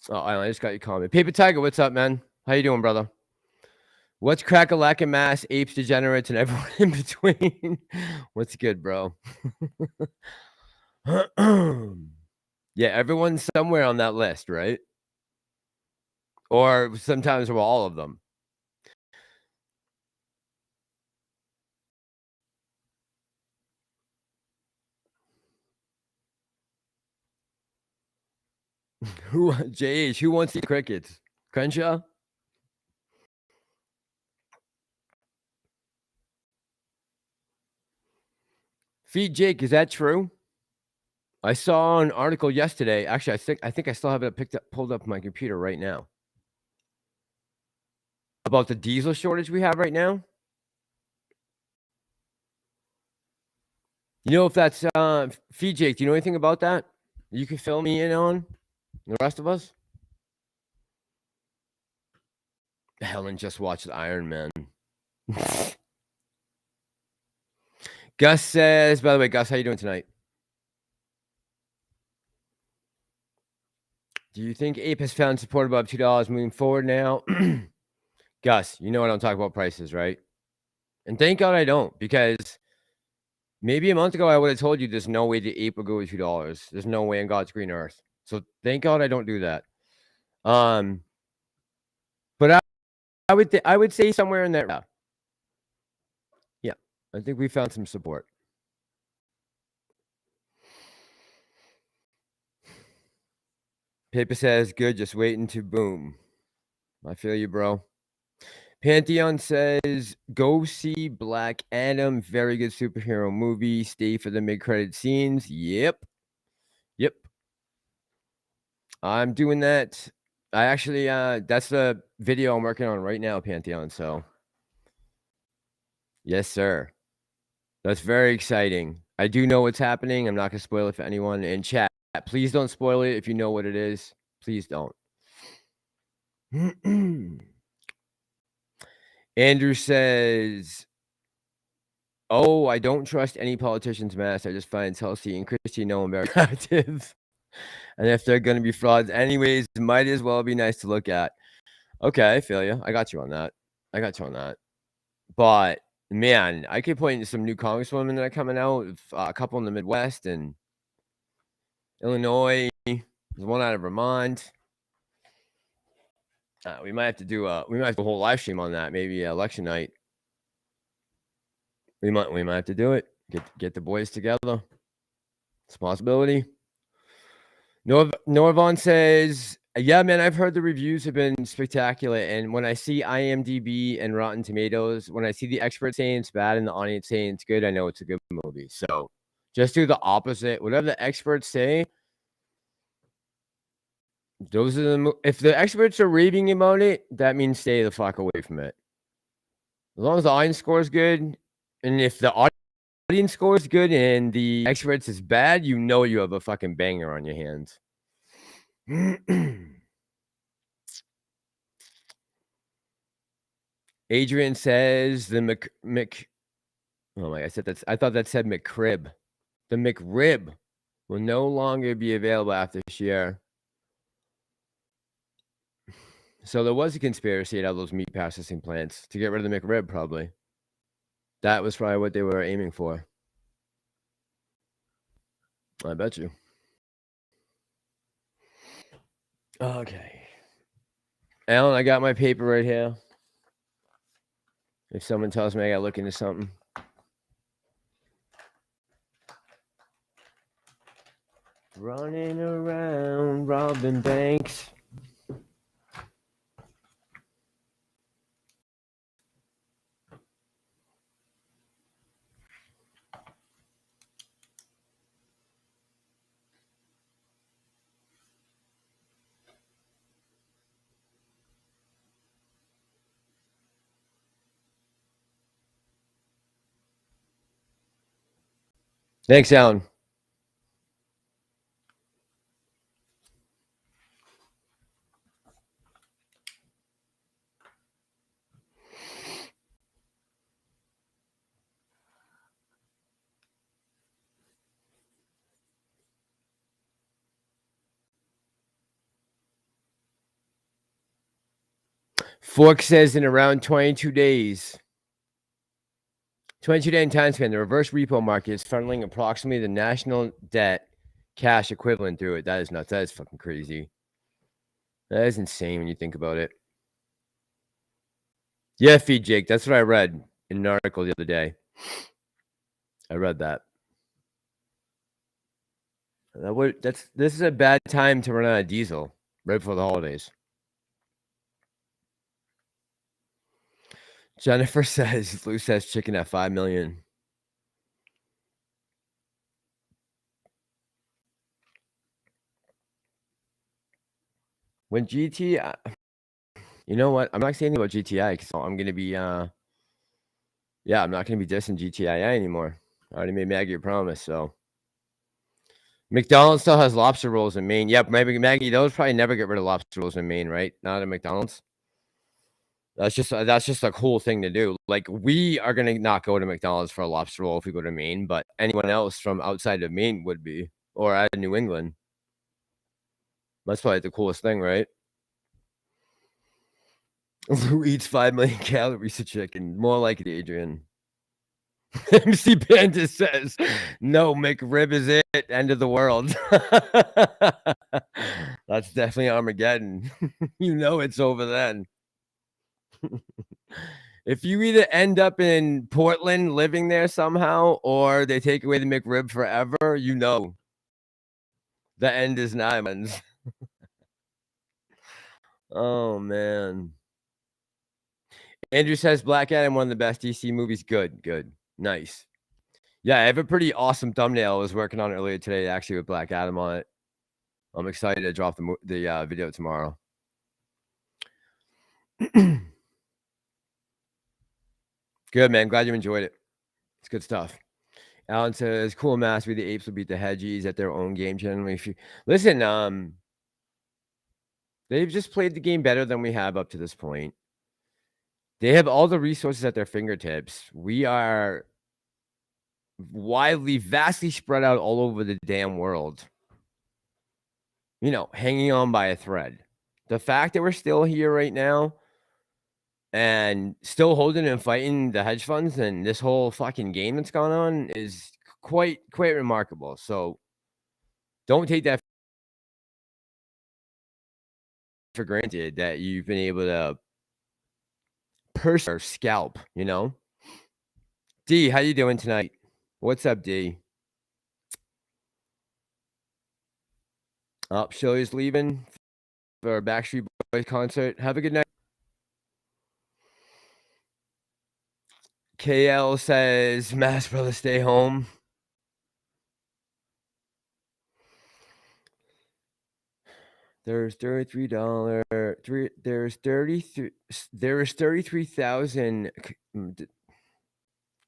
A: Oh, I just got your comment. Paper Tiger, what's up, man? How you doing, brother? What's crack-a-lack mass, apes, degenerates, and everyone in between? What's good, bro? Yeah, everyone's somewhere on that list, right? Or sometimes we're all of them. Who JH? Who wants the crickets? Crenshaw? Feed Jake, is that true? I saw an article yesterday. Actually, I think I still have it pulled up on my computer right now. About the diesel shortage we have right now. You know if that's Feed Jake, do you know anything about that? You can fill me in on the rest of us? Helen just watched Iron Man. Gus says, by the way, Gus, how you doing tonight? Do you think Ape has found support above $2 moving forward now? Gus, you know I don't talk about prices, right? And thank God I don't, because maybe a month ago I would have told you there's no way the Ape will go to $2. There's no way in God's green earth. So thank God I don't do that. But I would say somewhere in there. Yeah, I think we found some support. Paper says, good, just waiting to boom. I feel you, bro. Pantheon says, go see Black Adam. Very good superhero movie. Stay for the mid-credit scenes. Yep. I'm doing that. I actually, that's the video I'm working on right now, Pantheon. So, yes, sir. That's very exciting. I do know what's happening. I'm not going to spoil it for anyone in chat. Please don't spoil it if you know what it is. Please don't. Andrew says, oh, I don't trust any politician's mask. I just find Chelsea and Christie Nolan very active. And if they're going to be frauds anyways, it might as well be nice to look at. Okay, I feel you. I got you on that. But, man, I could point to some new congresswomen that are coming out. A couple in the Midwest and Illinois. There's one out of Vermont. We might have to do a whole live stream on that. Maybe election night. We might have to do it. Get the boys together. It's a possibility. Norvon says, yeah, man, I've heard the reviews have been spectacular. And when I see IMDb and Rotten Tomatoes, when I see the experts saying it's bad and the audience saying it's good, I know it's a good movie. So just do the opposite. Whatever the experts say, those are the if the experts are raving about it, that means stay the fuck away from it. As long as the audience score is good, and if the audience score is good and the experts is bad, you know you have a fucking banger on your hands. Adrian says the oh my, I thought that said McRib. The McRib will no longer be available after this year. So there was a conspiracy at all those meat processing plants to get rid of the McRib, probably. That was probably what they were aiming for. I bet you. Okay. Alan, I got my paper right here. If someone tells me I gotta look into something. Running around robbing banks. Thanks, Alan. Fork says in around 22 days. 22-day time span, the reverse repo market is funneling approximately the national debt cash equivalent through it. That is nuts. That is fucking crazy. That is insane when you think about it. Yeah, Feed Jake. That's what I read in an article the other day. I read that. This is a bad time to run out of diesel right before the holidays. Jennifer says, Lou says chicken at 5 million. When GT, you know what? I'm not saying anything about GTI because I'm going to be, I'm not going to be dissing GTI anymore. I already made Maggie a promise, so. McDonald's still has lobster rolls in Maine. Yep, maybe Maggie, those probably never get rid of lobster rolls in Maine, right? Not at McDonald's. That's just a cool thing to do. Like, we are gonna not go to McDonald's for a lobster roll if we go to Maine, but anyone else from outside of Maine would be, or out of New England. That's probably the coolest thing, right? Who eats 5 million calories of chicken? More like it, Adrian. MC Panda says, no, McRib is it. End of the world. That's definitely Armageddon. You know it's over then. If you either end up in Portland living there somehow, or they take away the McRib forever, you know the end is nigh. Oh, man. Andrew says Black Adam, one of the best DC movies. Good. Nice. Yeah, I have a pretty awesome thumbnail I was working on earlier today, actually, with Black Adam on it. I'm excited to drop the video tomorrow. Good, man. Glad you enjoyed it. It's good stuff. Alan says, cool mastery. The apes will beat the hedgies at their own game generally. Listen, they've just played the game better than we have up to this point. They have all the resources at their fingertips. We are vastly spread out all over the damn world. You know, hanging on by a thread. The fact that we're still here right now and still holding and fighting the hedge funds and this whole fucking game that's gone on is quite remarkable. So don't take that for granted that you've been able to purse or scalp, you know. D, how you doing tonight? What's up, D? Oh, Shirley's leaving for a Backstreet Boys concert. Have a good night. KL says, Mass brother, stay home. There's $33. There is 33,000.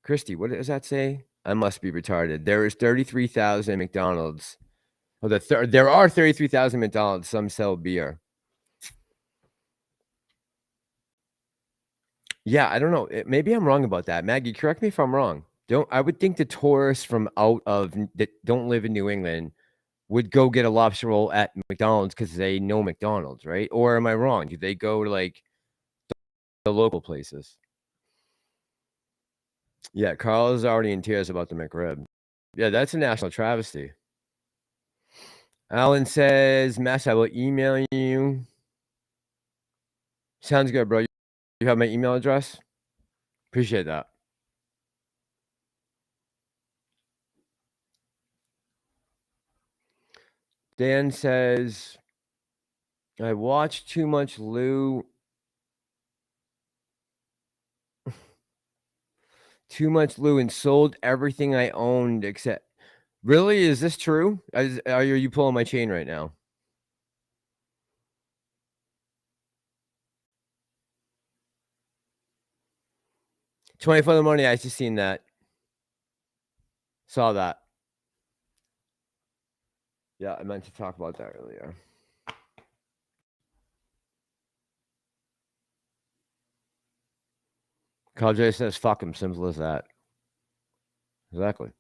A: Christy, what does that say? I must be retarded. There is 33,000 McDonald's. Oh, there are 33,000 McDonald's. Some sell beer. Yeah, I don't know. Maybe I'm wrong about that. Maggie, correct me if I'm wrong. I would think the tourists from out of that don't live in New England would go get a lobster roll at McDonald's because they know McDonald's, right? Or am I wrong? Do they go to like the local places? Yeah, Carl is already in tears about the McRib. Yeah, that's a national travesty. Alan says, Mass, I will email you. Sounds good, bro. You have my email address? Appreciate that. Dan says, I watched too much Lou. Too much Lou and sold everything I owned except. Really? Is this true? Are you pulling my chain right now? $20 for the money. I just seen that. Saw that. Yeah, I meant to talk about that earlier. Carl J says, fuck him. Simple as that. Exactly.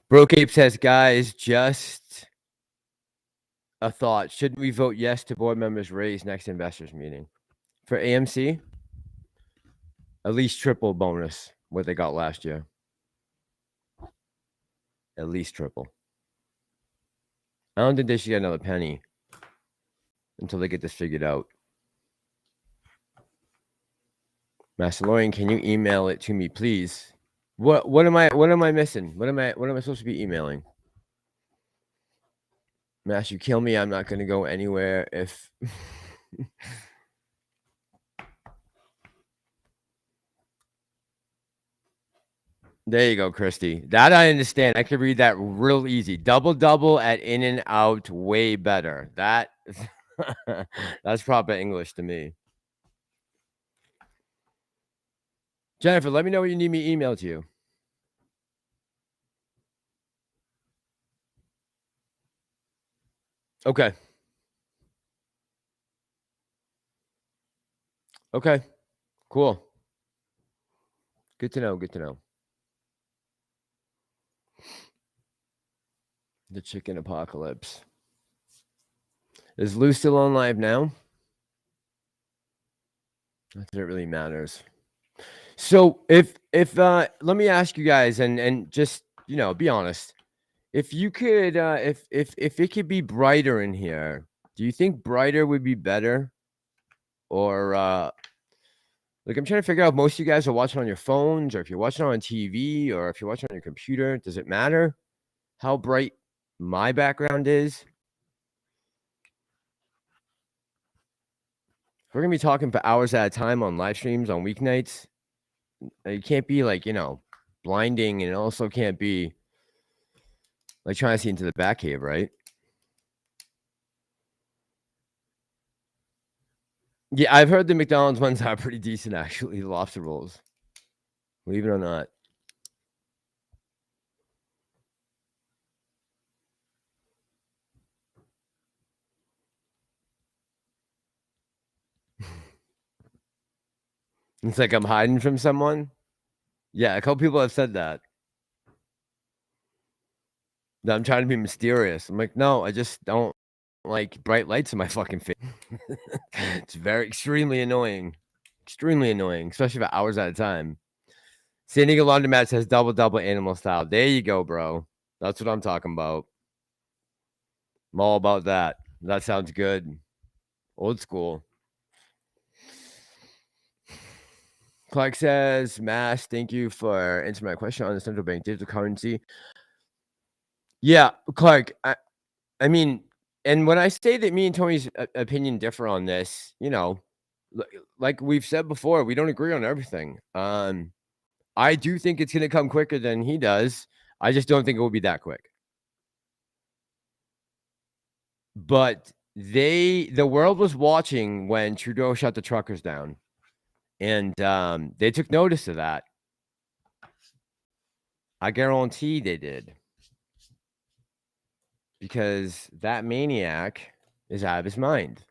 A: Broke Ape says, guys, just a thought. Shouldn't we vote yes to board members' raise next investors meeting? For AMC? At least triple bonus. what they got last year. At least triple. I don't think they should get another penny until they get this figured out. Massalorian, can you email it to me, please? What am I missing? What am I supposed to be emailing? Mass, you kill me. I'm not gonna go anywhere if There you go, Christy. That I understand. I could read that real easy. Double at in and out, way better. That that's proper English to me. Jennifer, let me know what you need me emailed to you. Okay. Okay. Cool. Good to know. Good to know. The chicken apocalypse. Is Lou still on live now? Not that it really matters. So if let me ask you guys and just, you know, be honest. If you could if it could be brighter in here, do you think brighter would be better? Or like I'm trying to figure out if most of you guys are watching on your phones, or if you're watching on TV, or if you're watching on your computer. Does it matter how bright my background is? We're gonna be talking for hours at a time on live streams on weeknights. It can't be like, you know, blinding, and it also can't be like trying to see into the back cave, right? Yeah, I've heard the McDonald's ones are pretty decent, actually, the lobster rolls. Believe it or not. It's like I'm hiding from someone. Yeah, a couple people have said that. That I'm trying to be mysterious. I'm like, no, I just don't like bright lights in my fucking face. It's very extremely annoying. Extremely annoying, especially for hours at a time. San Diego Laundromat says double animal style. There you go, bro. That's what I'm talking about. I'm all about that. That sounds good. Old school. Clark says, Mass, thank you for answering my question on the central bank digital currency. Yeah, Clark, I mean, and when I say that me and Tony's opinion differ on this, you know, like we've said before, we don't agree on everything. I do think it's going to come quicker than he does. I just don't think it will be that quick. But the world was watching when Trudeau shut the truckers down, and they took notice of that. I guarantee they did, because that maniac is out of his mind.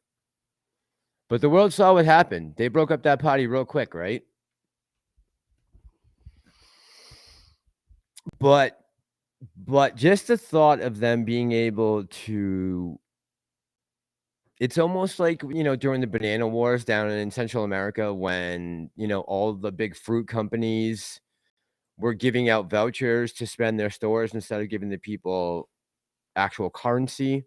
A: But the world saw what happened. They broke up that party real quick, right? But just the thought of them being able to, it's almost like, you know, during the banana wars down in Central America, when, you know, all the big fruit companies were giving out vouchers to spend their stores instead of giving the people actual currency.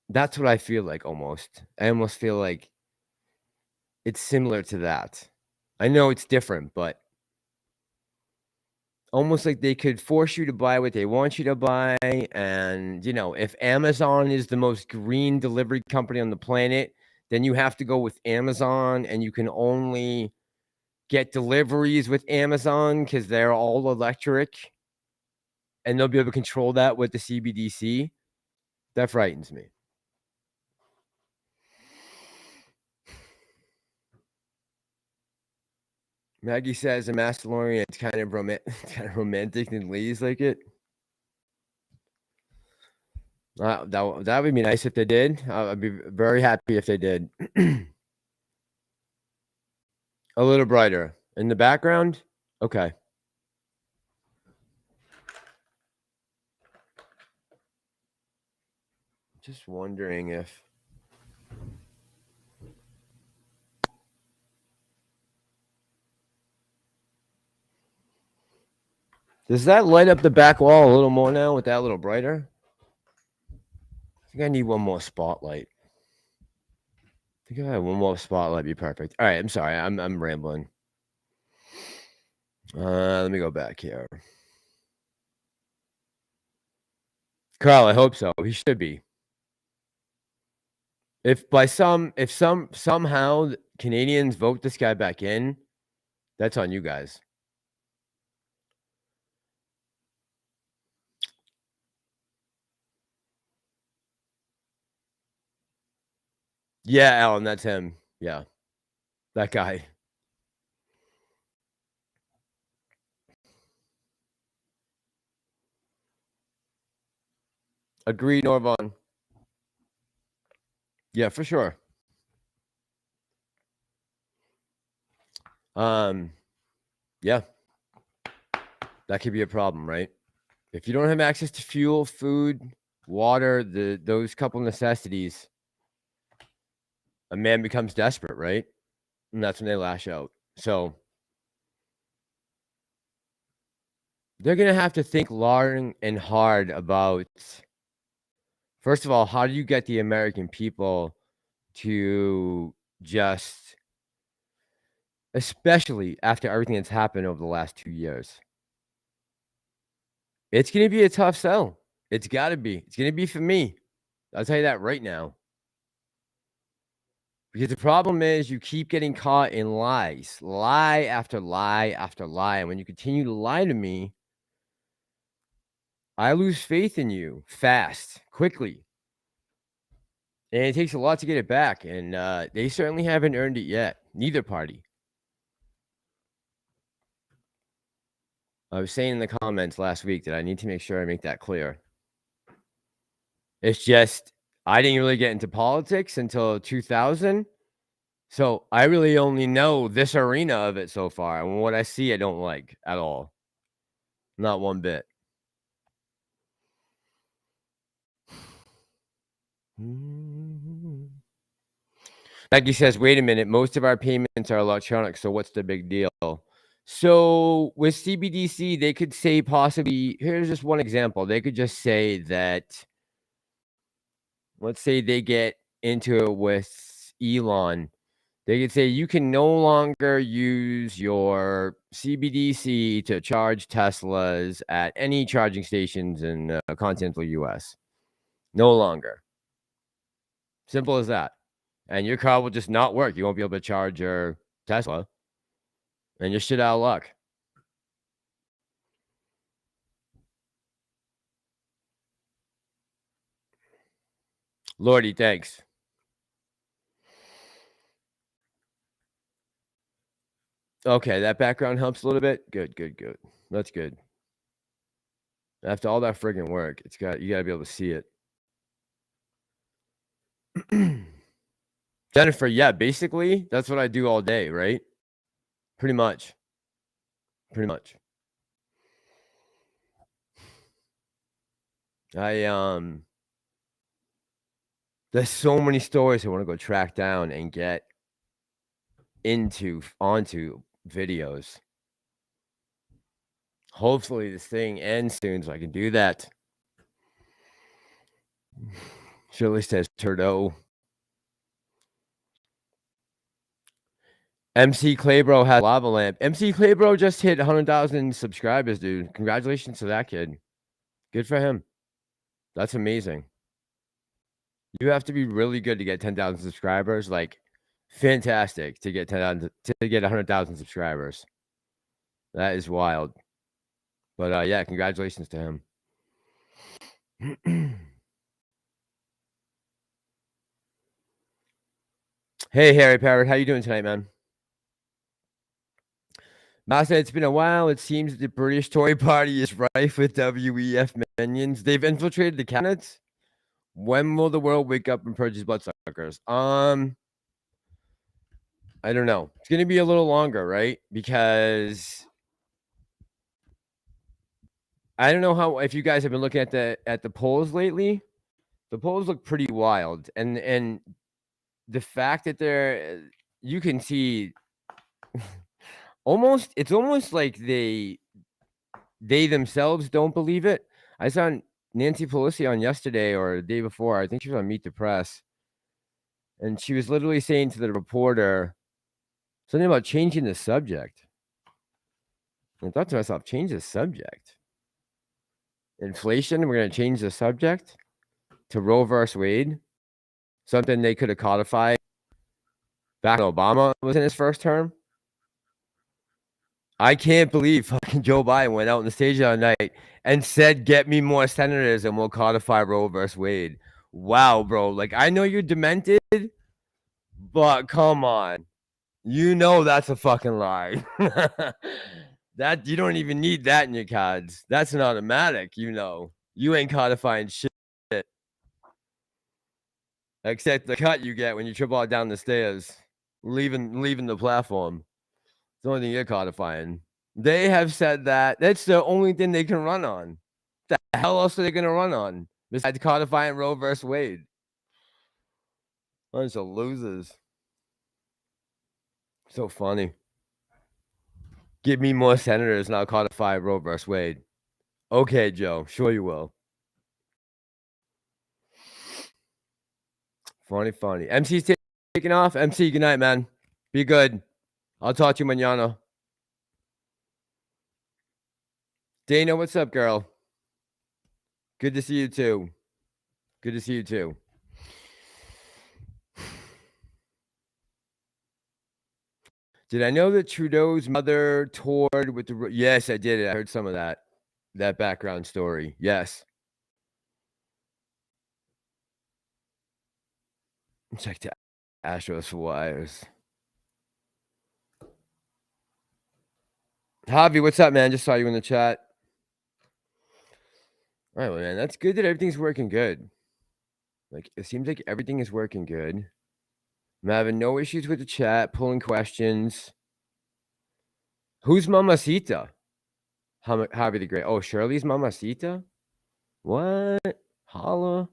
A: That's what I feel like almost. I almost feel like it's similar to that. I know it's different, but almost like they could force you to buy what they want you to buy. And, you know, if Amazon is the most green delivery company on the planet, then you have to go with Amazon, and you can only get deliveries with Amazon because they're all electric, and they'll be able to control that with the CBDC. That frightens me. Maggie says a Massalorian, it's kind of romantic and ladies like it. That would be nice if they did. I'd be very happy if they did. A little brighter in the background. Okay. Just wondering if Does that light up the back wall a little more now with that a little brighter? I think I need one more spotlight. I think I have one more spotlight be perfect. All right, I'm sorry. I'm rambling. Let me go back here. Carl, I hope so. He should be. If somehow Canadians vote this guy back in, that's on you guys. Yeah, Alan, that's him. Yeah, that guy. Agreed, Norvon. Yeah, for sure. Yeah, that could be a problem, right? If you don't have access to fuel, food, water, those couple necessities, a man becomes desperate, right? And that's when they lash out. So they're going to have to think long and hard about, first of all, how do you get the American people to just, especially after everything that's happened over the last 2 years, it's going to be a tough sell. It's got to be. It's going to be for me. I'll tell you that right now. Because the problem is you keep getting caught in lies, lie after lie after lie. And when you continue to lie to me, I lose faith in you fast, quickly. And it takes a lot to get it back. And they certainly haven't earned it yet. Neither party. I was saying in the comments last week that I need to make sure I make that clear. It's just, I didn't really get into politics until 2000. So I really only know this arena of it so far. And what I see, I don't like at all. Not one bit. Becky says, wait a minute, most of our payments are electronic, so what's the big deal? So with CBDC, they could say possibly, here's just one example. They could just say that, let's say they get into it with Elon. They could say you can no longer use your CBDC to charge Teslas at any charging stations in continental US. No longer. Simple as that. And your car will just not work. You won't be able to charge your Tesla. And you're shit out of luck. Lordy, thanks. Okay, that background helps a little bit. Good. That's good. After all that friggin' work, you gotta be able to see it. Jennifer, yeah, basically, that's what I do all day, right? Pretty much. There's so many stories I want to go track down and get onto videos. Hopefully this thing ends soon so I can do that. Shirley says Turdo. MC Claybro has lava lamp. MC Claybro just hit 100,000 subscribers, dude. Congratulations to that kid. Good for him. That's amazing. You have to be really good to get 10,000 subscribers. Like, fantastic to get 10,000 to get 100,000 subscribers. That is wild. But yeah, congratulations to him. Hey, Harry Parrott, how you doing tonight, man? Massa, it's been a while. It seems the British Tory party is rife with WEF minions. They've infiltrated the cabinets. When will the world wake up and purge his bloodsuckers? I don't know. It's going to be a little longer, right? Because I don't know how, if you guys have been looking at the polls lately. The polls look pretty wild, and the fact that you can see it's almost like they they themselves don't believe it. I saw Nancy Pelosi on yesterday or the day before. I think she was on Meet the Press. And she was literally saying to the reporter something about changing the subject. I thought to myself, change the subject. Inflation, we're going to change the subject to Roe versus Wade. Something they could have codified back when Obama was in his first term. I can't believe fucking Joe Biden went out on the stage the other night and said, get me more senators and we'll codify Roe versus Wade. Wow, bro. Like, I know you're demented, but come on. You know that's a fucking lie. That you don't even need that in your cards. That's an automatic, you know. You ain't codifying shit. Except the cut you get when you trip all down the stairs, leaving the platform. It's the only thing you're codifying. They have said that. That's the only thing they can run on. The hell else are they gonna run on besides codifying Roe versus Wade? Bunch of losers. So funny. Give me more senators and I'll codify Roe versus Wade. Okay, Joe. Sure you will. Funny. MC's taking off. MC, good night, man. Be good. I'll talk to you mañana. Dana, what's up, girl? Good to see you too. Good to see you too. Did I know that Trudeau's mother toured with the... Yes, I did. I heard some of that background story. Yes. Check the Astros for wires. Javi, what's up, man? Just saw you in the chat. All right, well, man, that's good that everything's working good. Like, it seems like everything is working good. I'm having no issues with the chat, pulling questions. Who's Mamacita? Javi the Great. Oh, Shirley's Mamacita? What? Holla?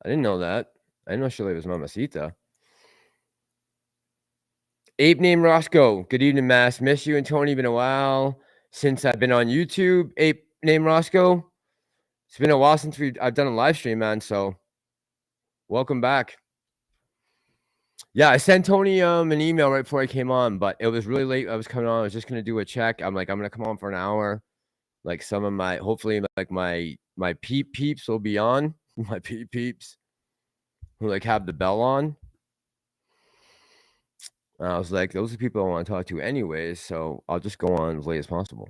A: I didn't know that. I didn't know Shirley was Mamacita. Ape named Roscoe. Good evening, Mass. Miss you and Tony. Been a while since I've been on YouTube. Ape named Roscoe. It's been a while since I've done a live stream, man. So welcome back. Yeah, I sent Tony an email right before I came on, but it was really late. I was coming on. I was just gonna do a check. I'm gonna come on for an hour. Like some of my, hopefully, like my peeps will be on. My peeps who like have the bell on. I was like, those are people I want to talk to anyways, so I'll just go on as late as possible.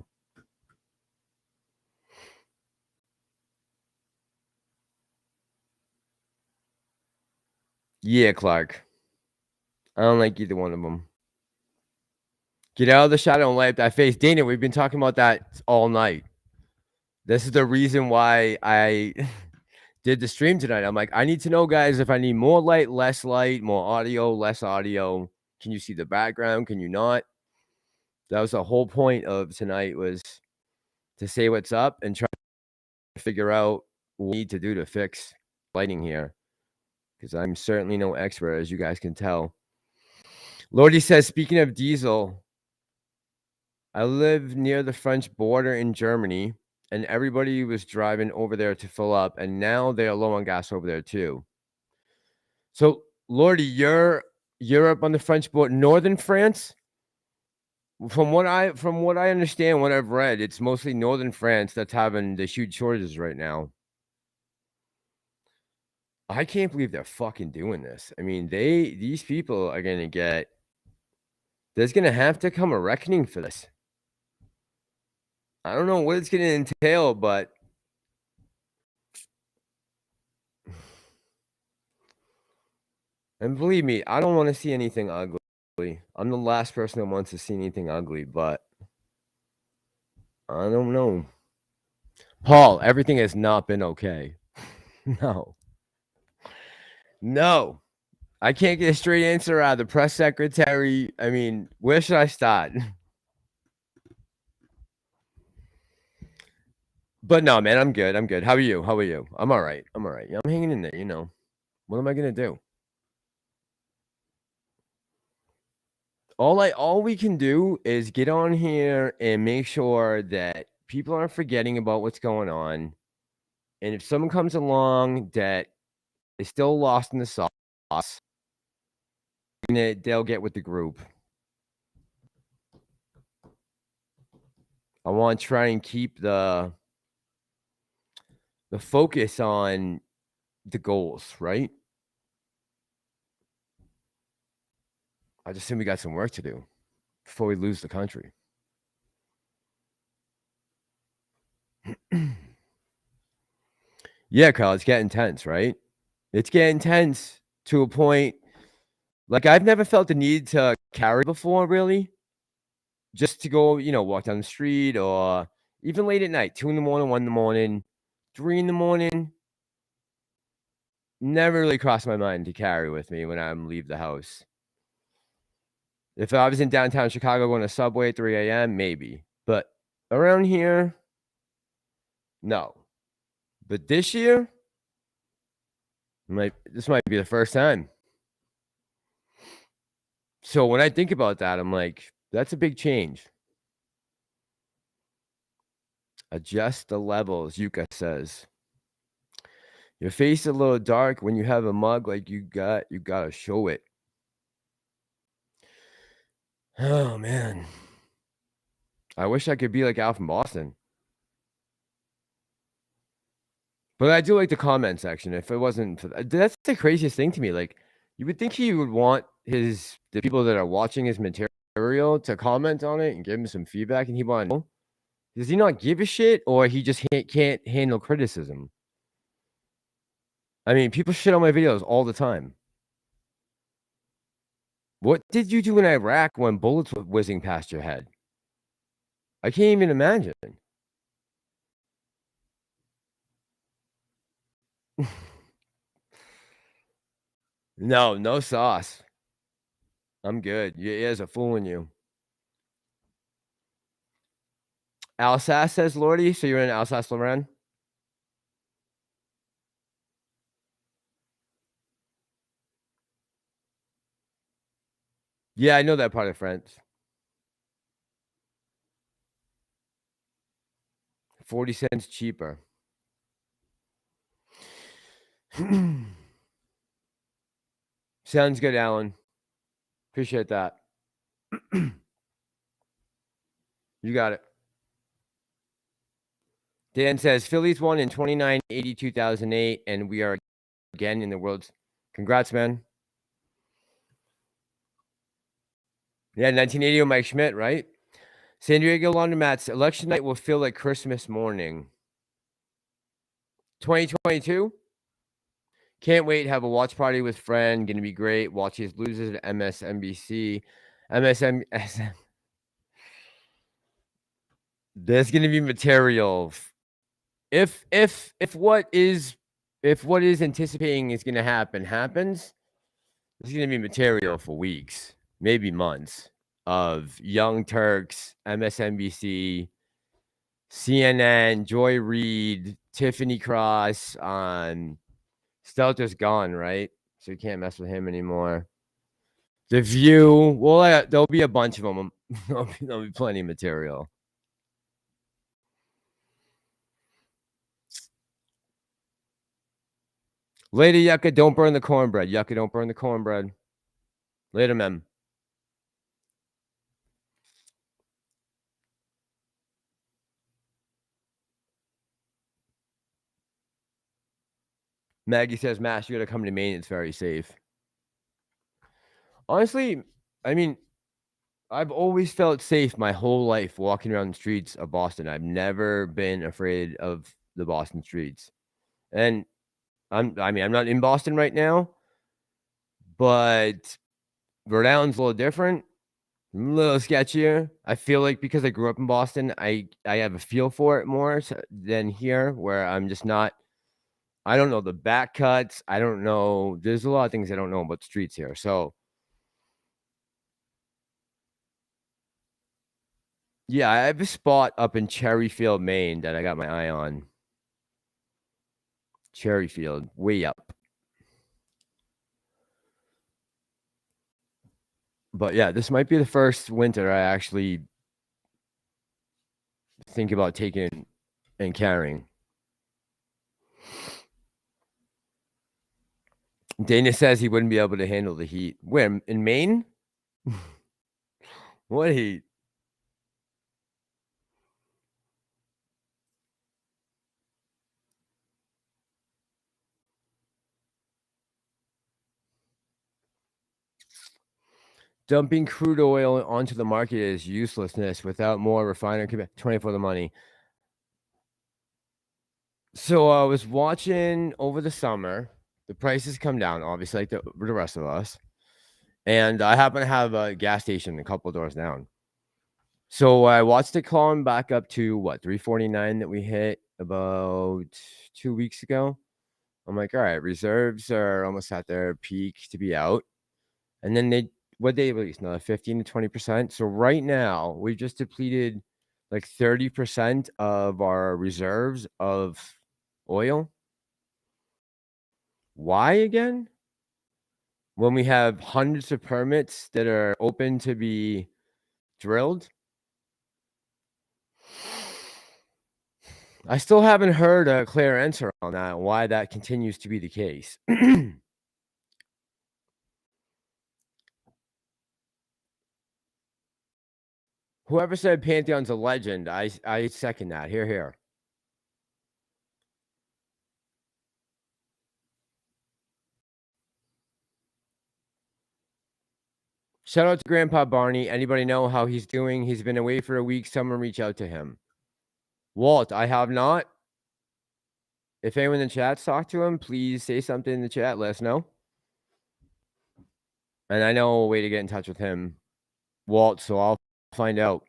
A: Yeah, Clark. I don't like either one of them. Get out of the shadow and light up that face. Dana, we've been talking about that all night. This is the reason why I did the stream tonight. I'm like, I need to know, guys, if I need more light, less light, more audio, less audio. Can you see the background? Can you not? That was the whole point of tonight, was to say what's up and try to figure out what we need to do to fix lighting here, because I'm certainly no expert, as you guys can tell. Lordy says, speaking of diesel, I live near the French border in Germany, and everybody was driving over there to fill up, and now they're low on gas over there too. So, Lordy, you're up on the French border, northern France. From what I understand, what I've read, it's mostly northern France that's having the huge shortages right now. I can't believe they're fucking doing this. I mean, these people are gonna get... There's gonna have to come a reckoning for this. I don't know what it's gonna entail, but and believe me, I don't want to see anything ugly. I'm the last person that wants to see anything ugly, but I don't know. Paul, everything has not been okay. No. I can't get a straight answer out of the press secretary. I mean, where should I start? But no, man, I'm good. How are you? I'm all right. Yeah, I'm hanging in there, you know. What am I gonna do? All we can do is get on here and make sure that people aren't forgetting about what's going on. And if someone comes along that is still lost in the sauce, they'll get with the group. I want to try and keep the focus on the goals, right? I just think we got some work to do before we lose the country. Yeah, Kyle, it's getting tense, right? It's getting tense to a point. Like, I've never felt the need to carry before, really. Just to go, walk down the street or even late at night, 2 in the morning, 1 in the morning, 3 in the morning. Never really crossed my mind to carry with me when I leave the house. If I was in downtown Chicago going to Subway at 3 a.m., maybe. But around here, no. But this year, this might be the first time. So when I think about that, I'm like, that's a big change. Adjust the levels, Yuka says. Your face is a little dark when you have a mug like you gotta show it. Oh, man. I wish I could be like Al from Boston. But I do like the comment section. If it wasn't for that, that's the craziest thing to me. Like, you would think he would want the people that are watching his material to comment on it and give him some feedback, and he want to know. Does he not give a shit, or he just can't handle criticism? I mean, people shit on my videos all the time. What did you do in Iraq when bullets were whizzing past your head? I can't even imagine. No sauce. I'm good. Your ears are fooling you. Alsace, says Lordy. So you're in Alsace-Lorraine? Yeah, I know that part of France. 40 cents cheaper. Sounds good, Alan. Appreciate that. You got it. Dan says, Phillies won in 29-80, 2008, and we are again in the world's. Congrats, man. Yeah, 1980 with Mike Schmidt, right? San Diego Laundromats, election night will feel like Christmas morning. 2022? Can't wait. Have a watch party with friend. Gonna be great. Watch his losers at MSNBC. There's gonna be material. If what is anticipating is gonna happens, there's gonna be material for weeks, maybe months, of Young Turks, MSNBC, CNN, Joy Reid, Tiffany Cross on. Stelter's gone, right? So you can't mess with him anymore. The View. Well, there'll be a bunch of them. There'll be plenty of material. Later, Yucca, don't burn the cornbread. Yucca, don't burn the cornbread. Later, mem. Maggie says, Mass, you gotta come to Maine. It's very safe. Honestly, I mean, I've always felt safe my whole life walking around the streets of Boston. I've never been afraid of the Boston streets. And I'm not in Boston right now, but Rhode Island's a little different, a little sketchier. I feel like because I grew up in Boston, I have a feel for it more than here, where I'm just not. I don't know the back cuts. I don't know. There's a lot of things I don't know about the streets here. So, yeah, I have a spot up in Cherryfield, Maine that I got my eye on. Cherryfield, way up. But yeah, this might be the first winter I actually think about taking and carrying. Dana says he wouldn't be able to handle the heat. Where, in Maine? What heat? Dumping crude oil onto the market is uselessness without more refiner 24 the money. So I was watching over the summer. The prices come down, obviously, like the rest of us. And I happen to have a gas station a couple doors down. So I watched it climb back up to what, 349 that we hit about 2 weeks ago. I'm like, all right, reserves are almost at their peak to be out. And then they released another 15 to 20%. So right now we've just depleted like 30% of our reserves of oil. Why again? When we have hundreds of permits that are open to be drilled. I still haven't heard a clear answer on that, why that continues to be the case. Whoever said Pantheon's a legend, I second that. Here. Shout out to Grandpa Barney. Anybody know how he's doing? He's been away for a week. Someone reach out to him. Walt, I have not. If anyone in the chat's talked to him, please say something in the chat. Let us know. And I know a way to get in touch with him, Walt, so I'll find out.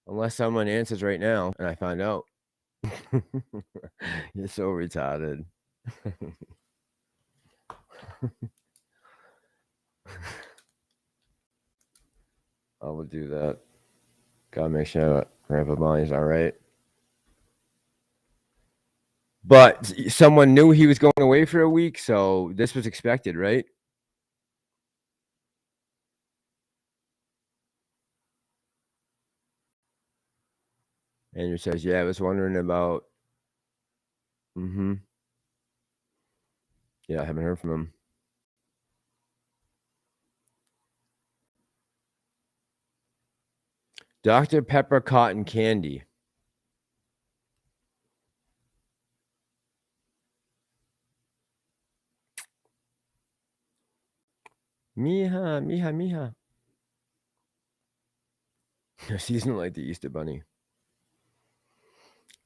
A: Unless someone answers right now and I find out. You're so retarded. I will do that. Gotta make sure Grandpa Barney's all right. But someone knew he was going away for a week, so this was expected, right? Andrew says, yeah, I was wondering about. Yeah, I haven't heard from him. Dr. Pepper cotton candy. Mija. Seasonal like the Easter Bunny.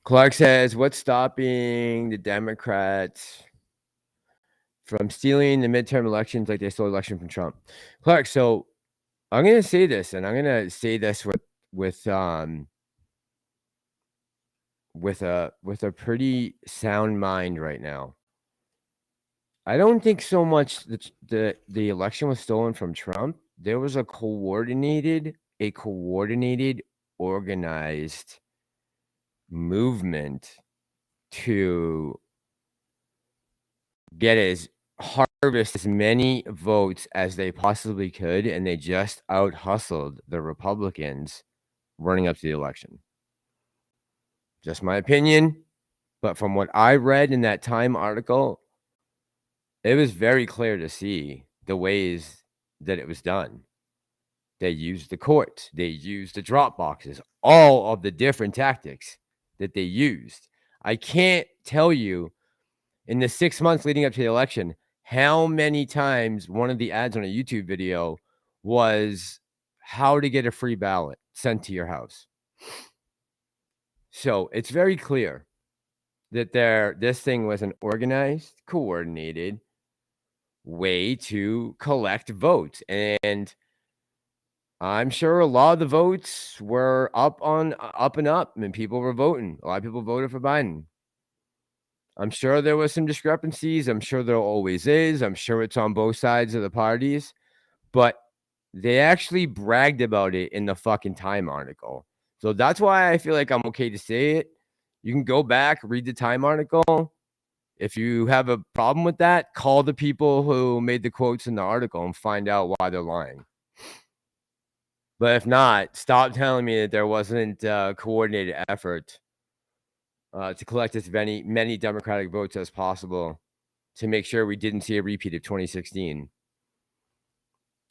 A: Clark says, what's stopping the Democrats from stealing the midterm elections like they stole election from Trump? Clark, so I'm going to say this, and I'm going to say this with a pretty sound mind right now. I don't think so much the election was stolen from Trump. There was a coordinated, organized movement to harvest as many votes as they possibly could, and they just out-hustled the Republicans running up to the election. Just my opinion, but from what I read in that Time article, it was very clear to see the ways that it was done. They used the courts. They used the drop boxes, all of the different tactics that they used. I can't tell you in the 6 months leading up to the election how many times one of the ads on a YouTube video was how to get a free ballot sent to your house. So it's very clear that this thing was an organized, coordinated way to collect votes. And I'm sure a lot of the votes were up and up, and people were voting. A lot of people voted for Biden. I'm sure there was some discrepancies. I'm sure there always is. I'm sure it's on both sides of the parties. But they actually bragged about it in the fucking Time article. So that's why I feel like I'm okay to say it. You can go back, read the Time article. If you have a problem with that, call the people who made the quotes in the article and find out why they're lying. But if not, stop telling me that there wasn't a coordinated effort to collect as many Democratic votes as possible to make sure we didn't see a repeat of 2016,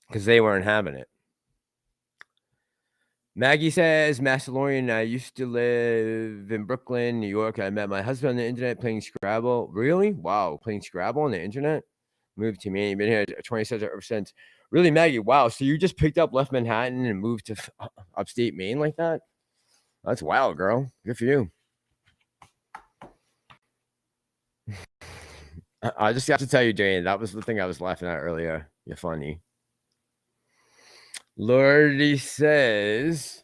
A: because they weren't having it. Maggie says, Massalorian, I used to live in Brooklyn, New York. I met my husband on the internet playing Scrabble. Really? Wow, playing Scrabble on the internet? Moved to Maine. Been here 27 ever since. Really, Maggie? Wow. So you just picked up, left Manhattan, and moved to upstate Maine like that? That's wild, girl. Good for you. I just have to tell you, Jane, that was the thing I was laughing at earlier. You're funny. Lordy says,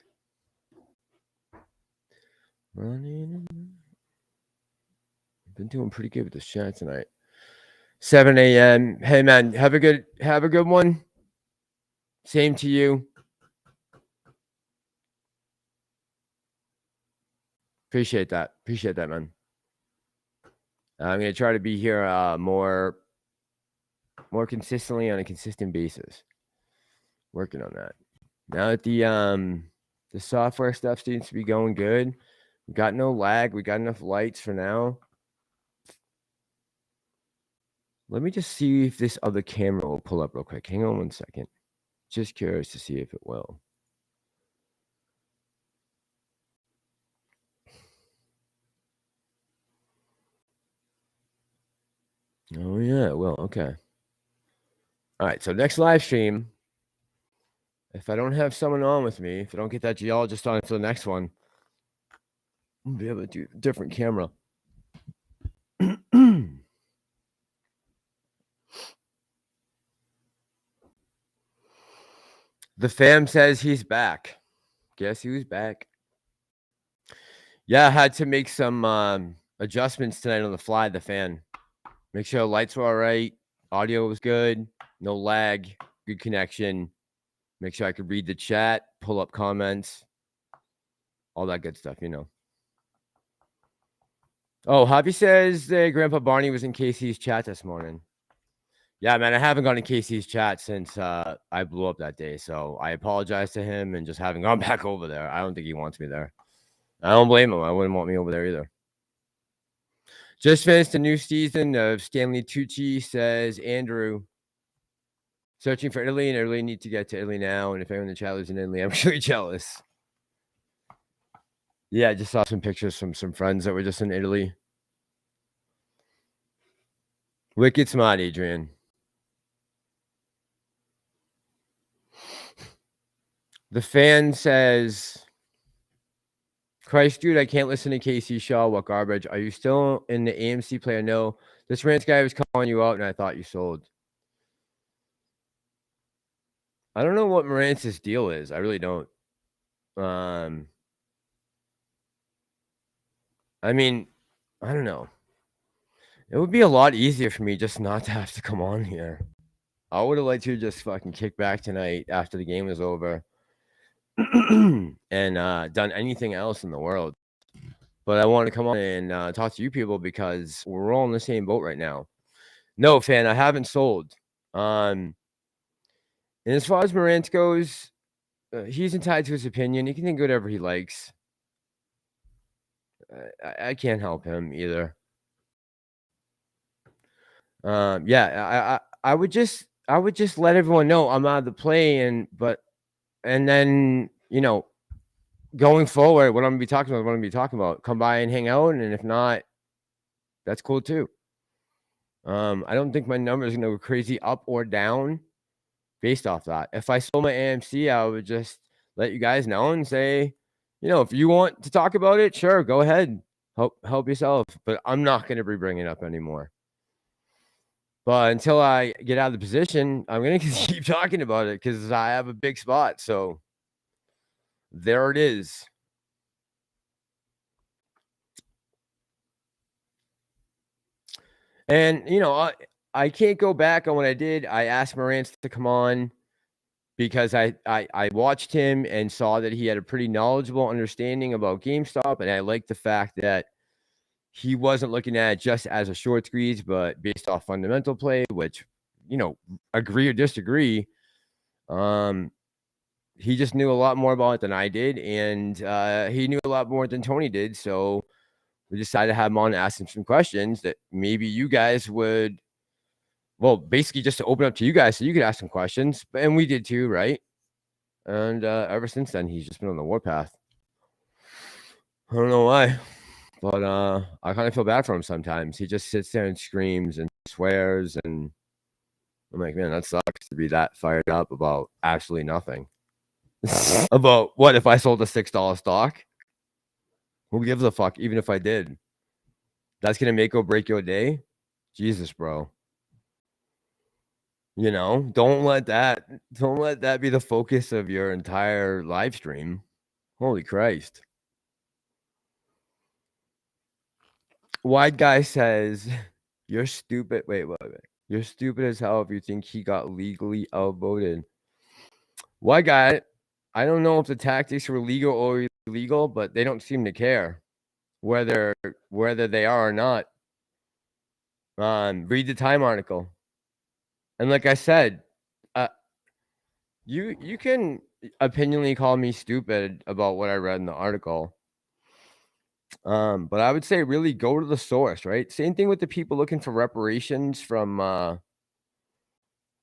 A: running. Been doing pretty good with the chat tonight. 7 a.m. Hey man, have a good one. Same to you. Appreciate that, man. I'm gonna try to be here more consistently on a consistent basis. Working on that. Now that the software stuff seems to be going good, we got no lag. We got enough lights for now. Let me just see if this other camera will pull up real quick. Hang on 1 second. Just curious to see if it will. Oh yeah, it will. Okay. All right. So next live stream, if I don't have someone on with me, if I don't get that geologist on for the next one, I'll be able to do a different camera. The fam says he's back. Guess who's back? Yeah, I had to make some adjustments tonight on the fly. The fan. Make sure the lights were all right. Audio was good. No lag. Good connection. Make sure I could read the chat, pull up comments, all that good stuff, you know. Oh, Javi says that Grandpa Barney was in Casey's chat this morning. Yeah, man, I haven't gone in Casey's chat since I blew up that day. So I apologize to him and just haven't gone back over there. I don't think he wants me there. I don't blame him. I wouldn't want me over there either. Just finished a new season of Stanley Tucci, says Andrew. Searching for Italy, and I really need to get to Italy now. And if anyone in the chat lives in Italy, I'm really jealous. Yeah, I just saw some pictures from some friends that were just in Italy. Wicked smart, Adrian. The fan says, Christ, dude, I can't listen to KC Shaw. What garbage. Are you still in the AMC player? No. This rant guy was calling you out, and I thought you sold. I don't know what Morantz's deal is. I really don't. I mean, I don't know. It would be a lot easier for me just not to have to come on here. I would have liked to just fucking kick back tonight after the game was over and done anything else in the world. But I want to come on and talk to you people because we're all in the same boat right now. No, fan, I haven't sold. And as far as Morantz goes, he's entitled to his opinion. He can think whatever he likes. I can't help him either. Yeah, I would just let everyone know I'm out of the play, and then, you know, going forward, what I'm gonna be talking about, come by and hang out, and if not, that's cool too. I don't think my number is gonna go crazy up or down based off that. If I sold my AMC, I would just let you guys know and say, you know, if you want to talk about it, sure, go ahead, help yourself. But I'm not gonna be bringing it up anymore. But until I get out of the position, I'm gonna keep talking about it because I have a big spot. So there it is. And, you know, I can't go back on what I did. I asked Morantz to come on because I watched him and saw that he had a pretty knowledgeable understanding about GameStop. And I liked the fact that he wasn't looking at it just as a short squeeze, but based off fundamental play, which, you know, agree or disagree. he just knew a lot more about it than I did, and he knew a lot more than Tony did. So we decided to have him on and ask him some questions that maybe you guys would, well, basically just to open up to you guys so you could ask some questions. And we did too, right? And ever since then, he's just been on the warpath. I don't know why, but I kind of feel bad for him sometimes. He just sits there and screams and swears, and I'm like, man, that sucks to be that fired up about absolutely nothing. About what if I sold a $6 stock? Who gives a fuck? Even if I did, that's gonna make or break your day. Jesus, bro. You know, don't let that be the focus of your entire live stream. Holy Christ. Wide Guy says, you're stupid. Wait. You're stupid as hell if you think he got legally outvoted. Wide Guy, I don't know if the tactics were legal or illegal, but they don't seem to care whether they are or not. Read the Time article. And like I said, you can opinionally call me stupid about what I read in the article. But I would say really go to the source, right? Same thing with the people looking for reparations from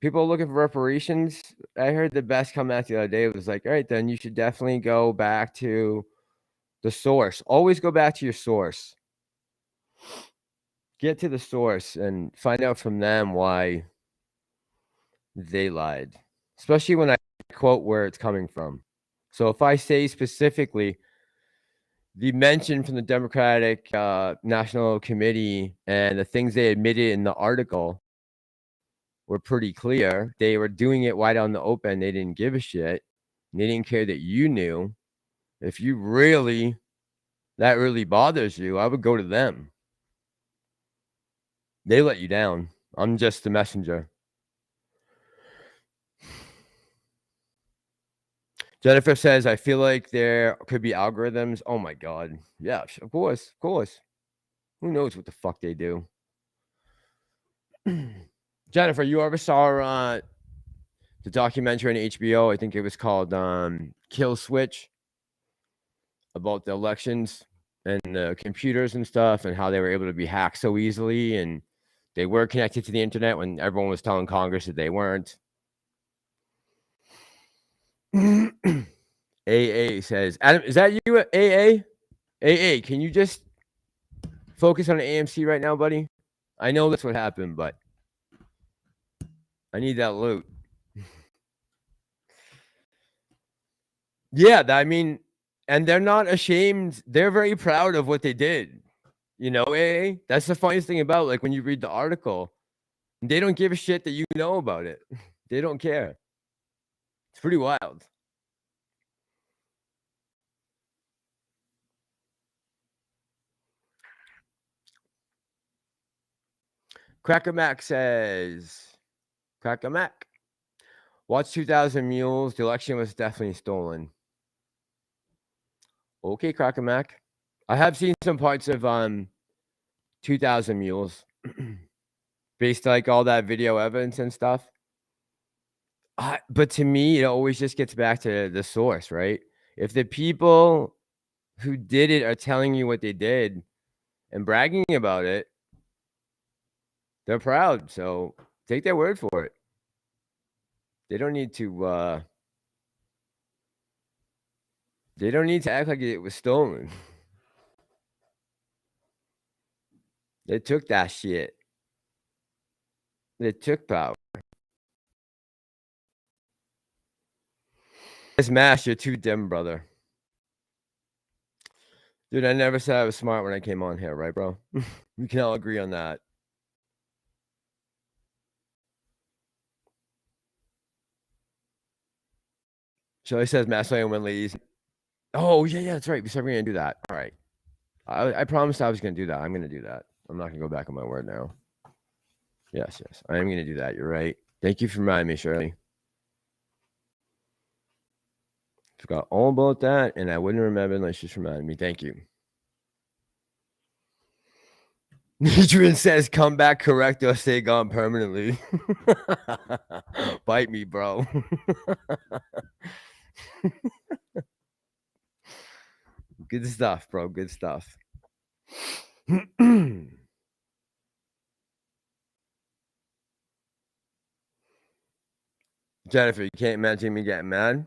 A: people looking for reparations. I heard the best comment the other day was like, all right, then you should definitely go back to the source. Always go back to your source. Get to the source and find out from them why they lied, especially when I quote where it's coming from. So if I say specifically the mention from the Democratic National Committee and the things they admitted in the article were pretty clear. They were doing it wide out in the open. They didn't give a shit. They didn't care that you knew. If you really, that really bothers you, I would go to them. They let you down. I'm just the messenger. Jennifer says, I feel like there could be algorithms. Oh my God. Yeah, of course. Who knows what the fuck they do? Jennifer, you ever saw the documentary on HBO? I think it was called Kill Switch, about the elections and the computers and stuff and how they were able to be hacked so easily, and they were connected to the internet when everyone was telling Congress that they weren't. AA says, Adam, is that you, AA? AA, can you just focus on AMC right now, buddy? I know that's what happened, but I need that loot. Yeah, I mean, and they're not ashamed. They're very proud of what they did. You know, AA? That's the funniest thing about, like, when you read the article, they don't give a shit that you know about it. They don't care. It's pretty wild. Cracker Mac says, Cracker Mac, watch 2000 Mules. The election was definitely stolen. Okay, Cracker Mac. I have seen some parts of 2000 Mules based like all that video evidence and stuff. But to me, it always just gets back to the source, right? If the people who did it are telling you what they did and bragging about it, they're proud. So take their word for it. They don't need to act like it was stolen. They took that shit. They took power. Smash, you're too dim, brother. Dude, I never said I was smart when I came on here, right, bro? We can all agree on that. Shelly says Massalorian win, ladies. Oh, yeah, that's right. We said we're going to do that. All right. I promised I was going to do that. I'm going to do that. I'm not going to go back on my word now. Yes. I am going to do that. You're right. Thank you for reminding me, Shirley. Forgot all about that, and I wouldn't remember unless you just reminded me. Thank you. Adrian says, come back correct or stay gone permanently. Bite me, bro. Good stuff, bro. Good stuff. Jennifer, you can't imagine me getting mad.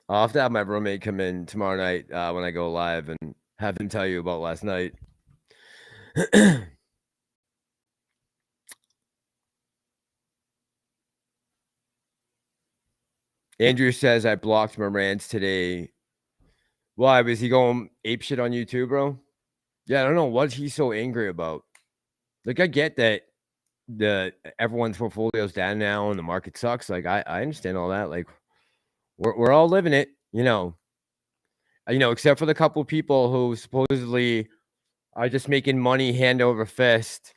A: I'll have to have my roommate come in tomorrow night when I go live and have him tell you about last night. Andrew says I blocked Morantz today. Why? Was he going apeshit on YouTube, bro? Yeah, I don't know what he's so angry about. Like, I get that everyone's portfolio's down now and the market sucks. Like, I understand all that. Like, we're all living it, except for the couple people who supposedly are just making money hand over fist.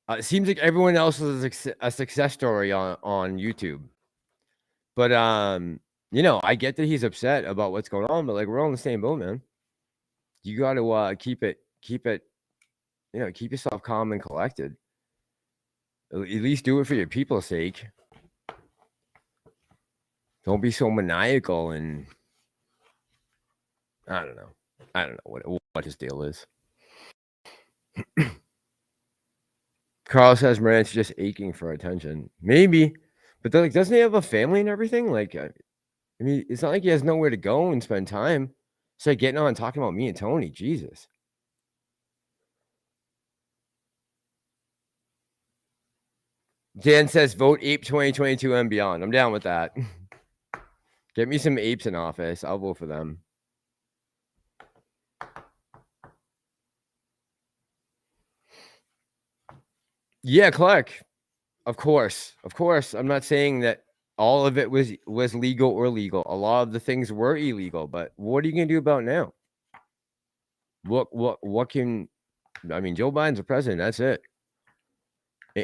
A: It seems like everyone else is a success story on YouTube. But I get that he's upset about what's going on, but like we're all in the same boat, man. You got to keep yourself calm and collected. At least do it for your people's sake. Don't be so maniacal and I don't know what his deal is. Carl says Morant's just aching for attention. Maybe, but doesn't he have a family and everything? Like, I mean, it's not like he has nowhere to go and spend time. It's like getting on and talking about me and Tony. Jesus. Dan says vote ape 2022 and beyond. I'm down with that. Get me some apes in office. I'll vote for them. Yeah, Clark. Of course. I'm not saying that all of it was legal or illegal. A lot of the things were illegal, but what are you gonna do about now? What can I mean? Joe Biden's the president. That's it.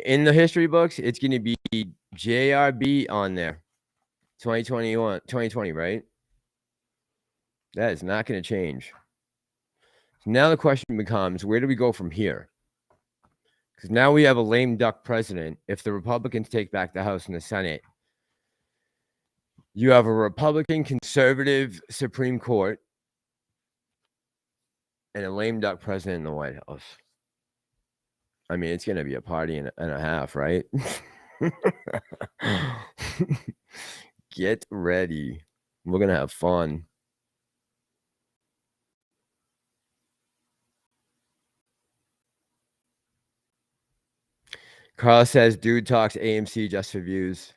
A: In the history books, it's gonna be JRB on there. 2020, right? That is not gonna change. So now the question becomes, where do we go from here? Because now we have a lame duck president. If the Republicans take back the House and the Senate, you have a Republican conservative Supreme Court and a lame duck president in the White House. I mean, it's going to be a party and a half, right? Get ready. We're going to have fun. Carl says, dude talks AMC just for views.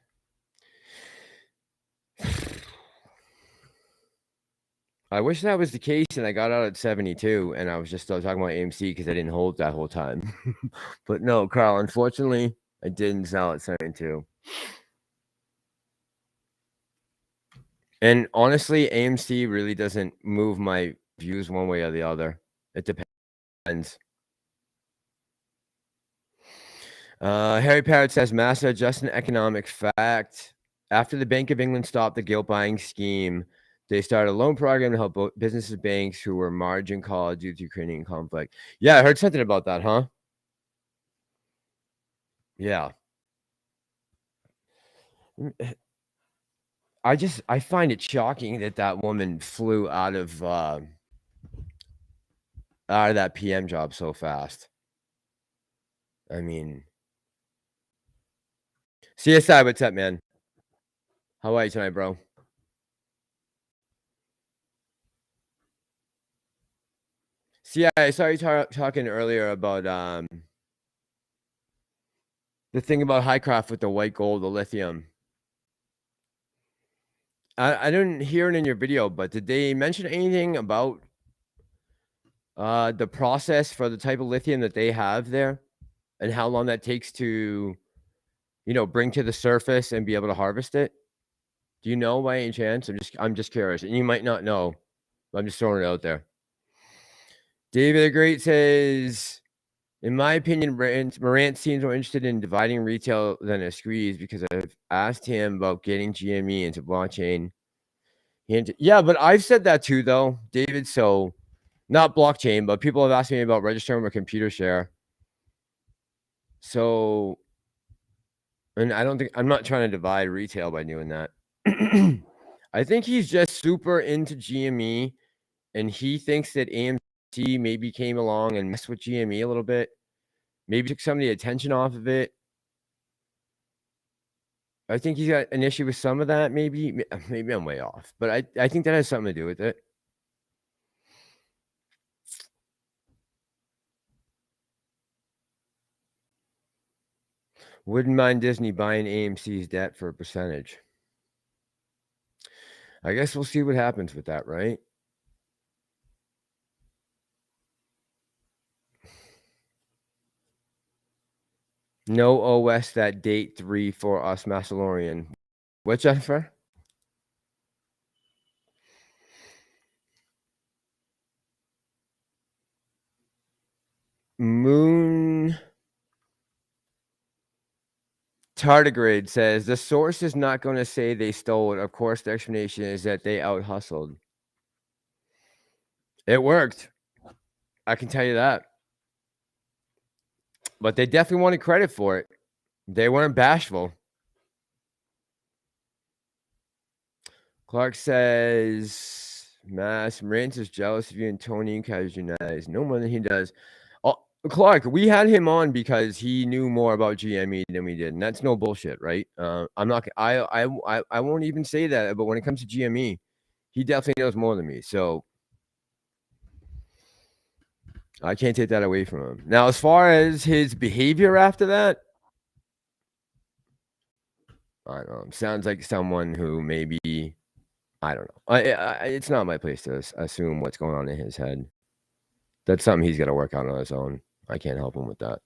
A: I wish that was the case and I got out at 72 and I was just still talking about AMC because I didn't hold that whole time. But no, Carl, unfortunately, I didn't sell at 72. And honestly, AMC really doesn't move my views one way or the other. It depends. Harry Parrott says, Massa, just an economic fact. After the Bank of England stopped the gilt buying scheme, they started a loan program to help businesses, banks who were margin called due to Ukrainian conflict. Yeah, I heard something about that, huh? Yeah. I find it shocking that woman flew out of that PM job so fast. I mean, CSI, what's up, man? How are you tonight, bro? See, I saw you talking earlier about the thing about Highcroft with the white gold, the lithium. I didn't hear it in your video, but did they mention anything about the process for the type of lithium that they have there and how long that takes to, bring to the surface and be able to harvest it? Do you know by any chance? I'm just curious, and you might not know. I'm just throwing it out there. David the Great says, in my opinion, Morant seems more interested in dividing retail than a squeeze because I've asked him about getting GME into blockchain. Yeah, but I've said that too, though, David. So not blockchain, but people have asked me about registering a computer share. So And I'm not trying to divide retail by doing that. I think he's just super into GME, and he thinks that AMC maybe came along and messed with GME a little bit. Maybe took some of the attention off of it. I think he's got an issue with some of that, maybe. Maybe I'm way off, but I think that has something to do with it. Wouldn't mind Disney buying AMC's debt for a percentage. I guess we'll see what happens with that, right? No OS that date 3 for us, Massalorian. What, Jennifer? Moon Tardigrade says the source is not going to say they stole it. Of course, the explanation is that they out hustled. It worked. I can tell you that. But they definitely wanted credit for it. They weren't bashful. Clark says, Rance is jealous of you and Tony because you guys know more than he does. Oh, Clark, we had him on because he knew more about GME than we did, and that's no bullshit, right? I'm not. I won't even say that. But when it comes to GME, he definitely knows more than me. So I can't take that away from him. Now, as far as his behavior after that, I don't know. Sounds like someone who maybe, I don't know. It's not my place to assume what's going on in his head. That's something he's got to work out on his own. I can't help him with that.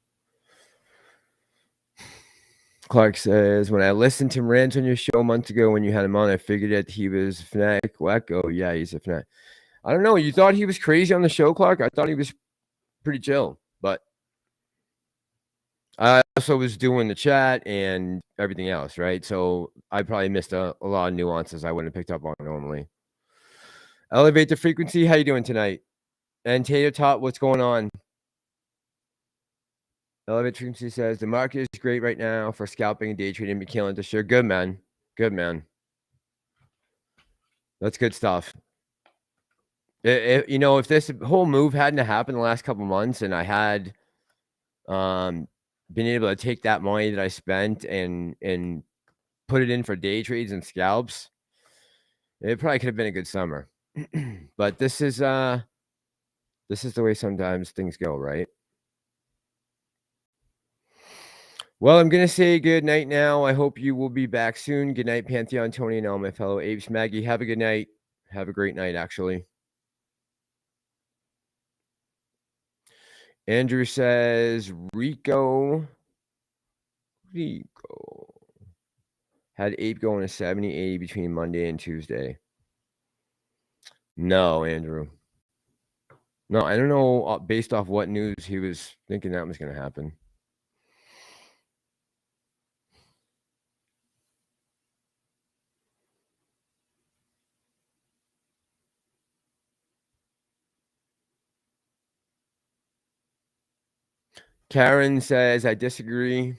A: Clark says, when I listened to him rant on your show months ago when you had him on, I figured that he was a fanatic. Wacko. Yeah, he's a fanatic. I don't know. You thought he was crazy on the show, Clark? I thought he was pretty chill. But I also was doing the chat and everything else, right? So I probably missed a lot of nuances I wouldn't have picked up on normally. Elevate the frequency. How you doing tonight? And Tater Tot, what's going on? Elevate frequency says the market is great right now for scalping and day trading. Be killing this year. Good man. Good man. That's good stuff. You know, if this whole move hadn't happened the last couple months, and I had been able to take that money that I spent and put it in for day trades and scalps, it probably could have been a good summer. But this is the way sometimes things go, right? Well, I'm gonna say good night now. I hope you will be back soon. Good night, Pantheon, Tony, and all my fellow apes. Maggie, have a good night. Have a great night, actually. Andrew says Rico had ape going to 70-80 between Monday and Tuesday. No, Andrew. No, I don't know based off what news he was thinking that was going to happen. Karen says, I disagree.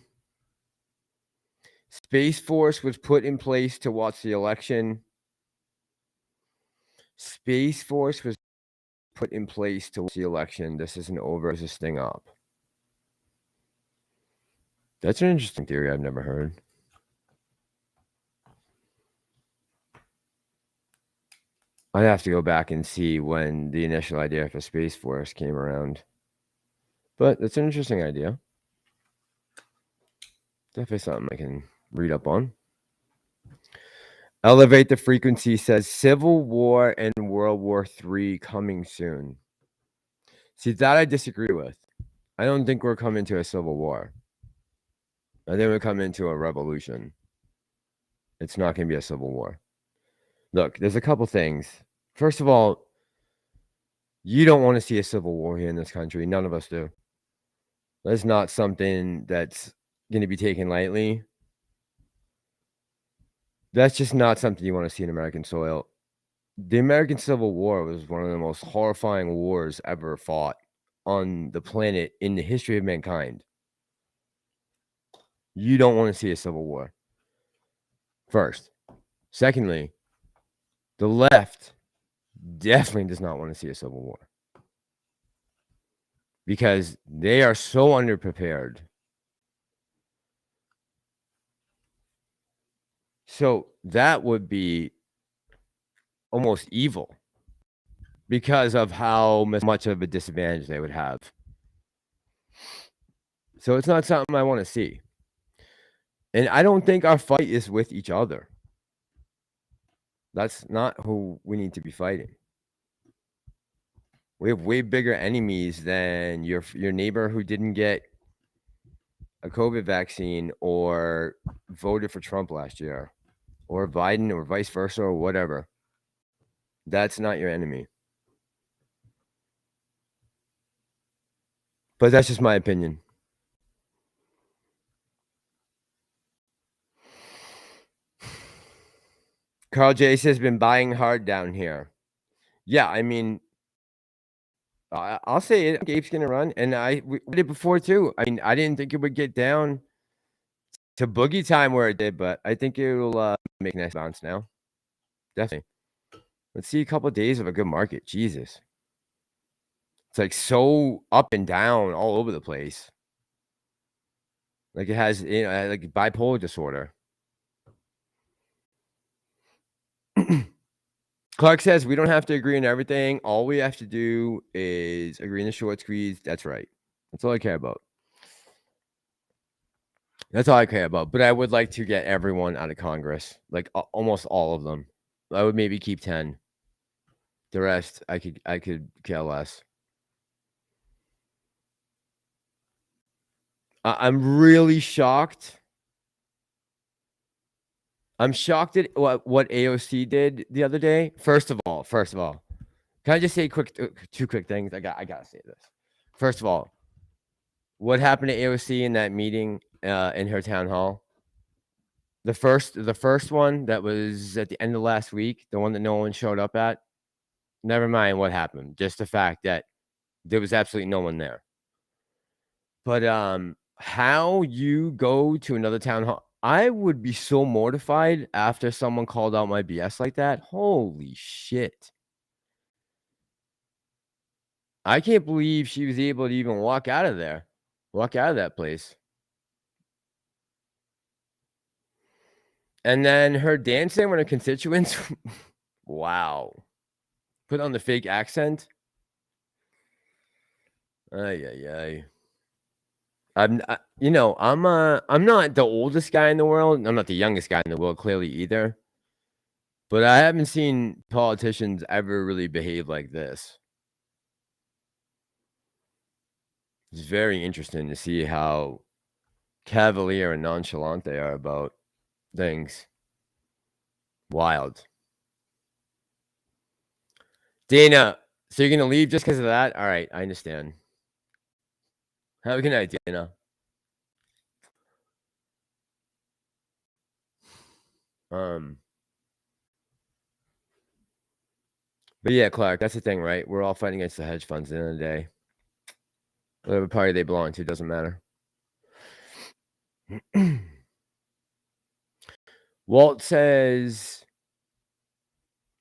A: Space Force was put in place to watch the election. Space Force was put in place to watch the election. This isn't over as this thing up. That's an interesting theory I've never heard. I'd have to go back and see when the initial idea for Space Force came around. But that's an interesting idea. Definitely something I can read up on. Elevate the frequency says Civil War and World War III coming soon. See, that I disagree with. I don't think we're coming to a civil war. I think we're coming to a revolution. It's not going to be a civil war. Look, there's a couple things. First of all, you don't want to see a civil war here in this country. None of us do. That's not something that's going to be taken lightly. That's just not something you want to see in American soil. The American Civil War was one of the most horrifying wars ever fought on the planet in the history of mankind. You don't want to see a civil war. First. Secondly, the left definitely does not want to see a civil war because they are so underprepared. So that would be almost evil because of how much of a disadvantage they would have. So it's not something I want to see. And I don't think our fight is with each other. That's not who we need to be fighting. We have way bigger enemies than your neighbor who didn't get a COVID vaccine or voted for Trump last year, or Biden, or vice versa, or whatever. That's not your enemy. But that's just my opinion. Carl J says been buying hard down here. Yeah, I mean, I'll say it. Gabe's gonna run, and we did before too. I mean, I didn't think it would get down to boogie time where it did, but I think it'll make a nice bounce now. Definitely. Let's see a couple of days of a good market. Jesus, it's like so up and down all over the place. Like it has, like bipolar disorder. Clark says we don't have to agree on everything. All we have to do is agree on the short squeeze. That's right. That's all I care about. That's all I care about. But I would like to get everyone out of Congress, like almost all of them. I would maybe keep 10. The rest, I could care less. I'm really shocked. I'm shocked at what AOC did the other day. First of all, can I just say two quick things? I gotta say this. First of all, what happened to AOC in that meeting in her town hall? The first one that was at the end of last week, the one that no one showed up at. Never mind what happened. Just the fact that there was absolutely no one there. But how you go to another town hall? I would be so mortified after someone called out my BS like that. Holy shit. I can't believe she was able to even walk out of that place. And then her dancing with her constituents. Wow. Put on the fake accent. Ay. I'm not the oldest guy in the world. I'm not the youngest guy in the world, clearly either. But I haven't seen politicians ever really behave like this. It's very interesting to see how cavalier and nonchalant they are about things. Wild. Dana, so you're going to leave just because of that? All right, I understand. Have a good night, Dana. But yeah, Clark, that's the thing, right? We're all fighting against the hedge funds at the end of the day. Whatever party they belong to doesn't matter. Walt says,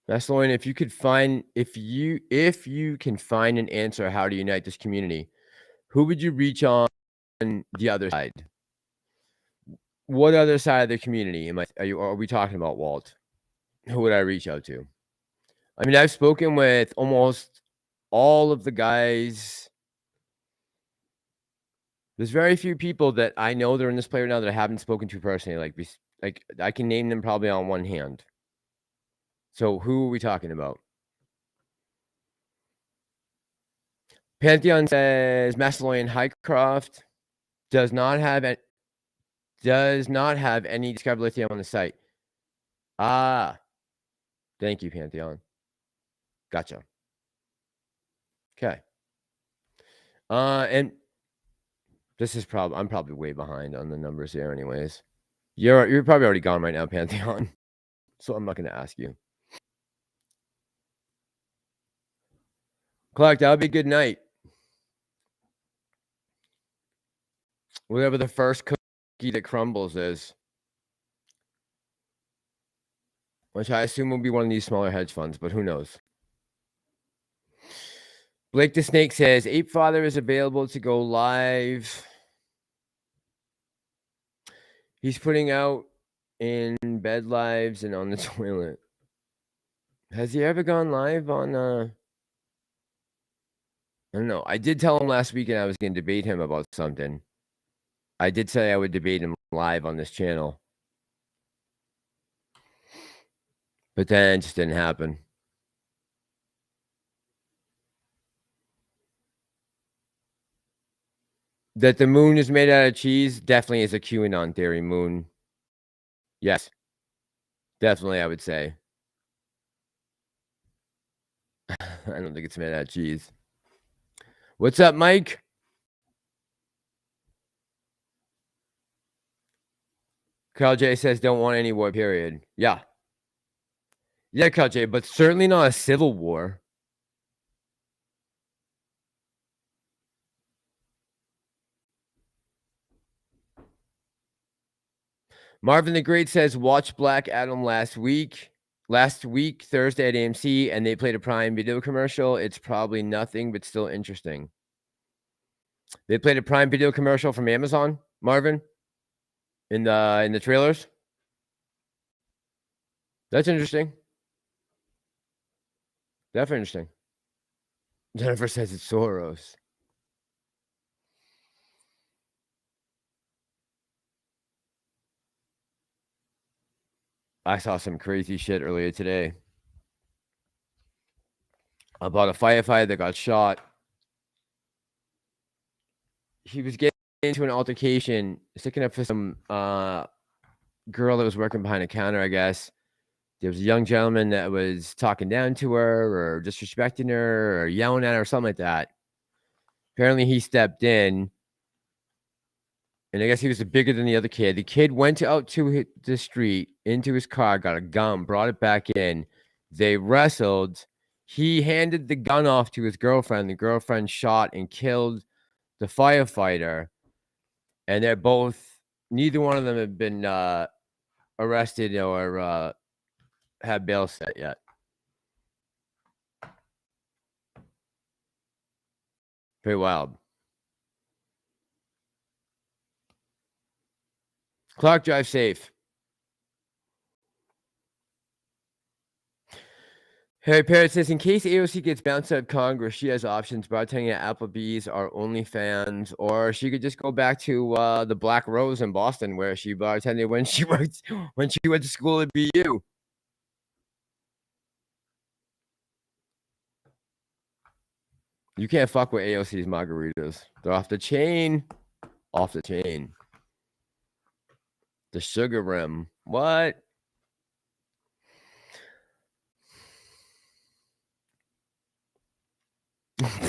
A: Massalorian, if you can find an answer how to unite this community, who would you reach on the other side? What other side of the community are we talking about, Walt? Who would I reach out to? I mean, I've spoken with almost all of the guys. There's very few people that I know that are in this play right now that I haven't spoken to personally. Like I can name them probably on one hand. So who are we talking about? Pantheon says Massalorian Highcroft does not have any discovered lithium on the site. Ah, thank you, Pantheon. Gotcha. Okay. And this is I'm probably way behind on the numbers here, anyways. You're probably already gone right now, Pantheon. So I'm not going to ask you. Clark, that would be a good night. Whatever the first that crumbles is, which I assume will be one of these smaller hedge funds, but who knows? Blake the Snake says, Ape Father is available to go live. He's putting out in Bed Lives and on the toilet. Has he ever gone live on, I don't know. I did tell him last weekend I was going to debate him about something. I did say I would debate him live on this channel. But then it just didn't happen. That the moon is made out of cheese definitely is a QAnon theory, moon. Yes. Definitely, I would say. I don't think it's made out of cheese. What's up, Mike? Carl J says, don't want any war, period. Yeah. Yeah, Carl J, but certainly not a civil war. Marvin the Great says, watch Black Adam last week, Thursday at AMC, and they played a Prime Video commercial. It's probably nothing, but still interesting. They played a Prime Video commercial from Amazon, Marvin, in the trailers. That's interesting. Definitely interesting. Jennifer says it's Soros. I saw some crazy shit earlier today about a firefighter that got shot. He was getting into an altercation, sticking up for some girl that was working behind a counter, I guess. There was a young gentleman that was talking down to her or disrespecting her or yelling at her or something like that. Apparently, he stepped in, and I guess he was bigger than the other kid. The kid went out to the street, into his car, got a gun, brought it back in. They wrestled. He handed the gun off to his girlfriend. The girlfriend shot and killed the firefighter. And they're both, neither one of them have been arrested or have bail set yet. Pretty wild. Clark, drive safe. Harry Parrott says, in case AOC gets bounced out of Congress, she has options, bartending at Applebee's or OnlyFans, or she could just go back to the Black Rose in Boston, where she bartended when she went to school at BU. You can't fuck with AOC's margaritas. They're off the chain. Off the chain. The sugar rim. What?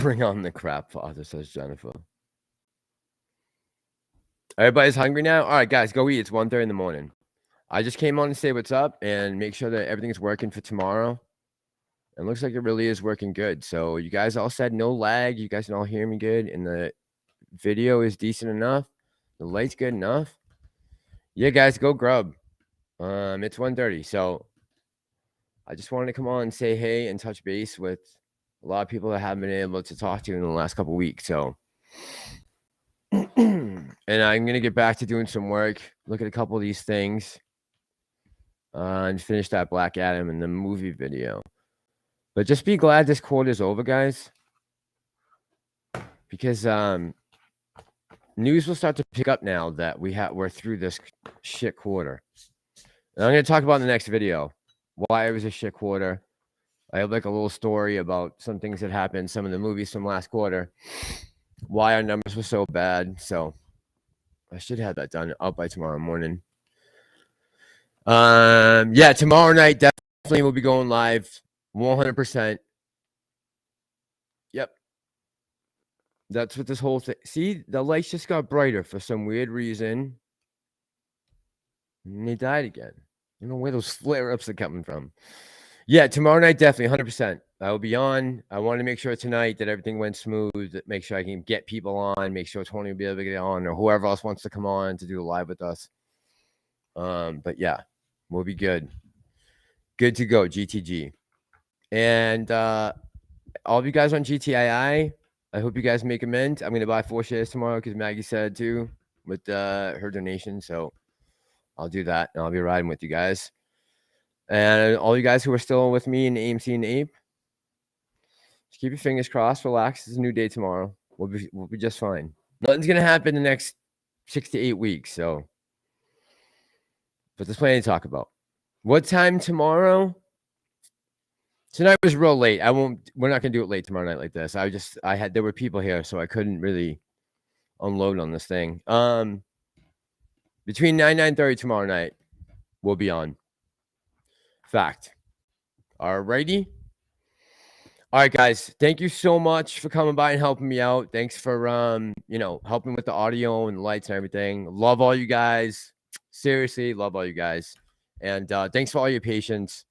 A: Bring on the crap, father, says Jennifer. Everybody's hungry now? All right, guys, go eat. It's 1:30 in the morning. I just came on to say what's up and make sure that everything's working for tomorrow. It looks like it really is working good. So you guys all said no lag. You guys can all hear me good. And the video is decent enough. The light's good enough. Yeah, guys, go grub. It's 1:30. So I just wanted to come on and say hey and touch base with a lot of people that I haven't been able to talk to in the last couple of weeks. So, and I'm going to get back to doing some work, look at a couple of these things, and finish that Black Adam and the movie video. But just be glad this quarter is over, guys, because news will start to pick up now that we're through this shit quarter. And I'm going to talk about in the next video why it was a shit quarter. I have like a little story about some things that happened, some of the movies from last quarter, why our numbers were so bad. So I should have that done up by tomorrow morning. Yeah, tomorrow night definitely will be going live 100%. Yep. That's what this whole thing. See, the lights just got brighter for some weird reason. And they died again. I don't know where those flare-ups are coming from. Yeah, tomorrow night, definitely 100%. I will be on. I want to make sure tonight that everything went smooth. Make sure I can get people on. Make sure Tony will be able to get on, or whoever else wants to come on to do a live with us. But yeah, we'll be good. Good to go, GTG. And all of you guys on GTII, I hope you guys make a mint. I'm going to buy 4 shares tomorrow because Maggie said to with her donation. So I'll do that, and I'll be riding with you guys. And all you guys who are still with me in AMC and Ape, just keep your fingers crossed. Relax. It's a new day tomorrow. We'll be just fine. Nothing's going to happen in the next 6 to 8 weeks. So, but there's plenty to talk about. What time tomorrow? Tonight was real late. We're not gonna do it late tomorrow night like this. There were people here, so I couldn't really unload on this thing. Between 9:30 tomorrow night, we'll be on. Fact. Alrighty. All right, guys. Thank you so much for coming by and helping me out. Thanks for helping with the audio and the lights and everything. Love all you guys. Seriously, love all you guys. And thanks for all your patience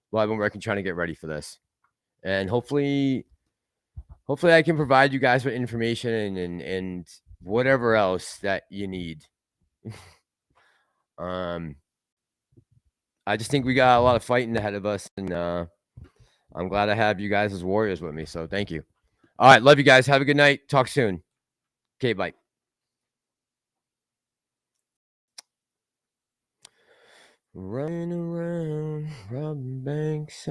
A: while I've been working trying to get ready for this. And hopefully I can provide you guys with information and whatever else that you need. I just think we got a lot of fighting ahead of us, and I'm glad I have you guys as warriors with me. So thank you. All right, love you guys. Have a good night. Talk soon. Okay, bye. Running around, robbing banks.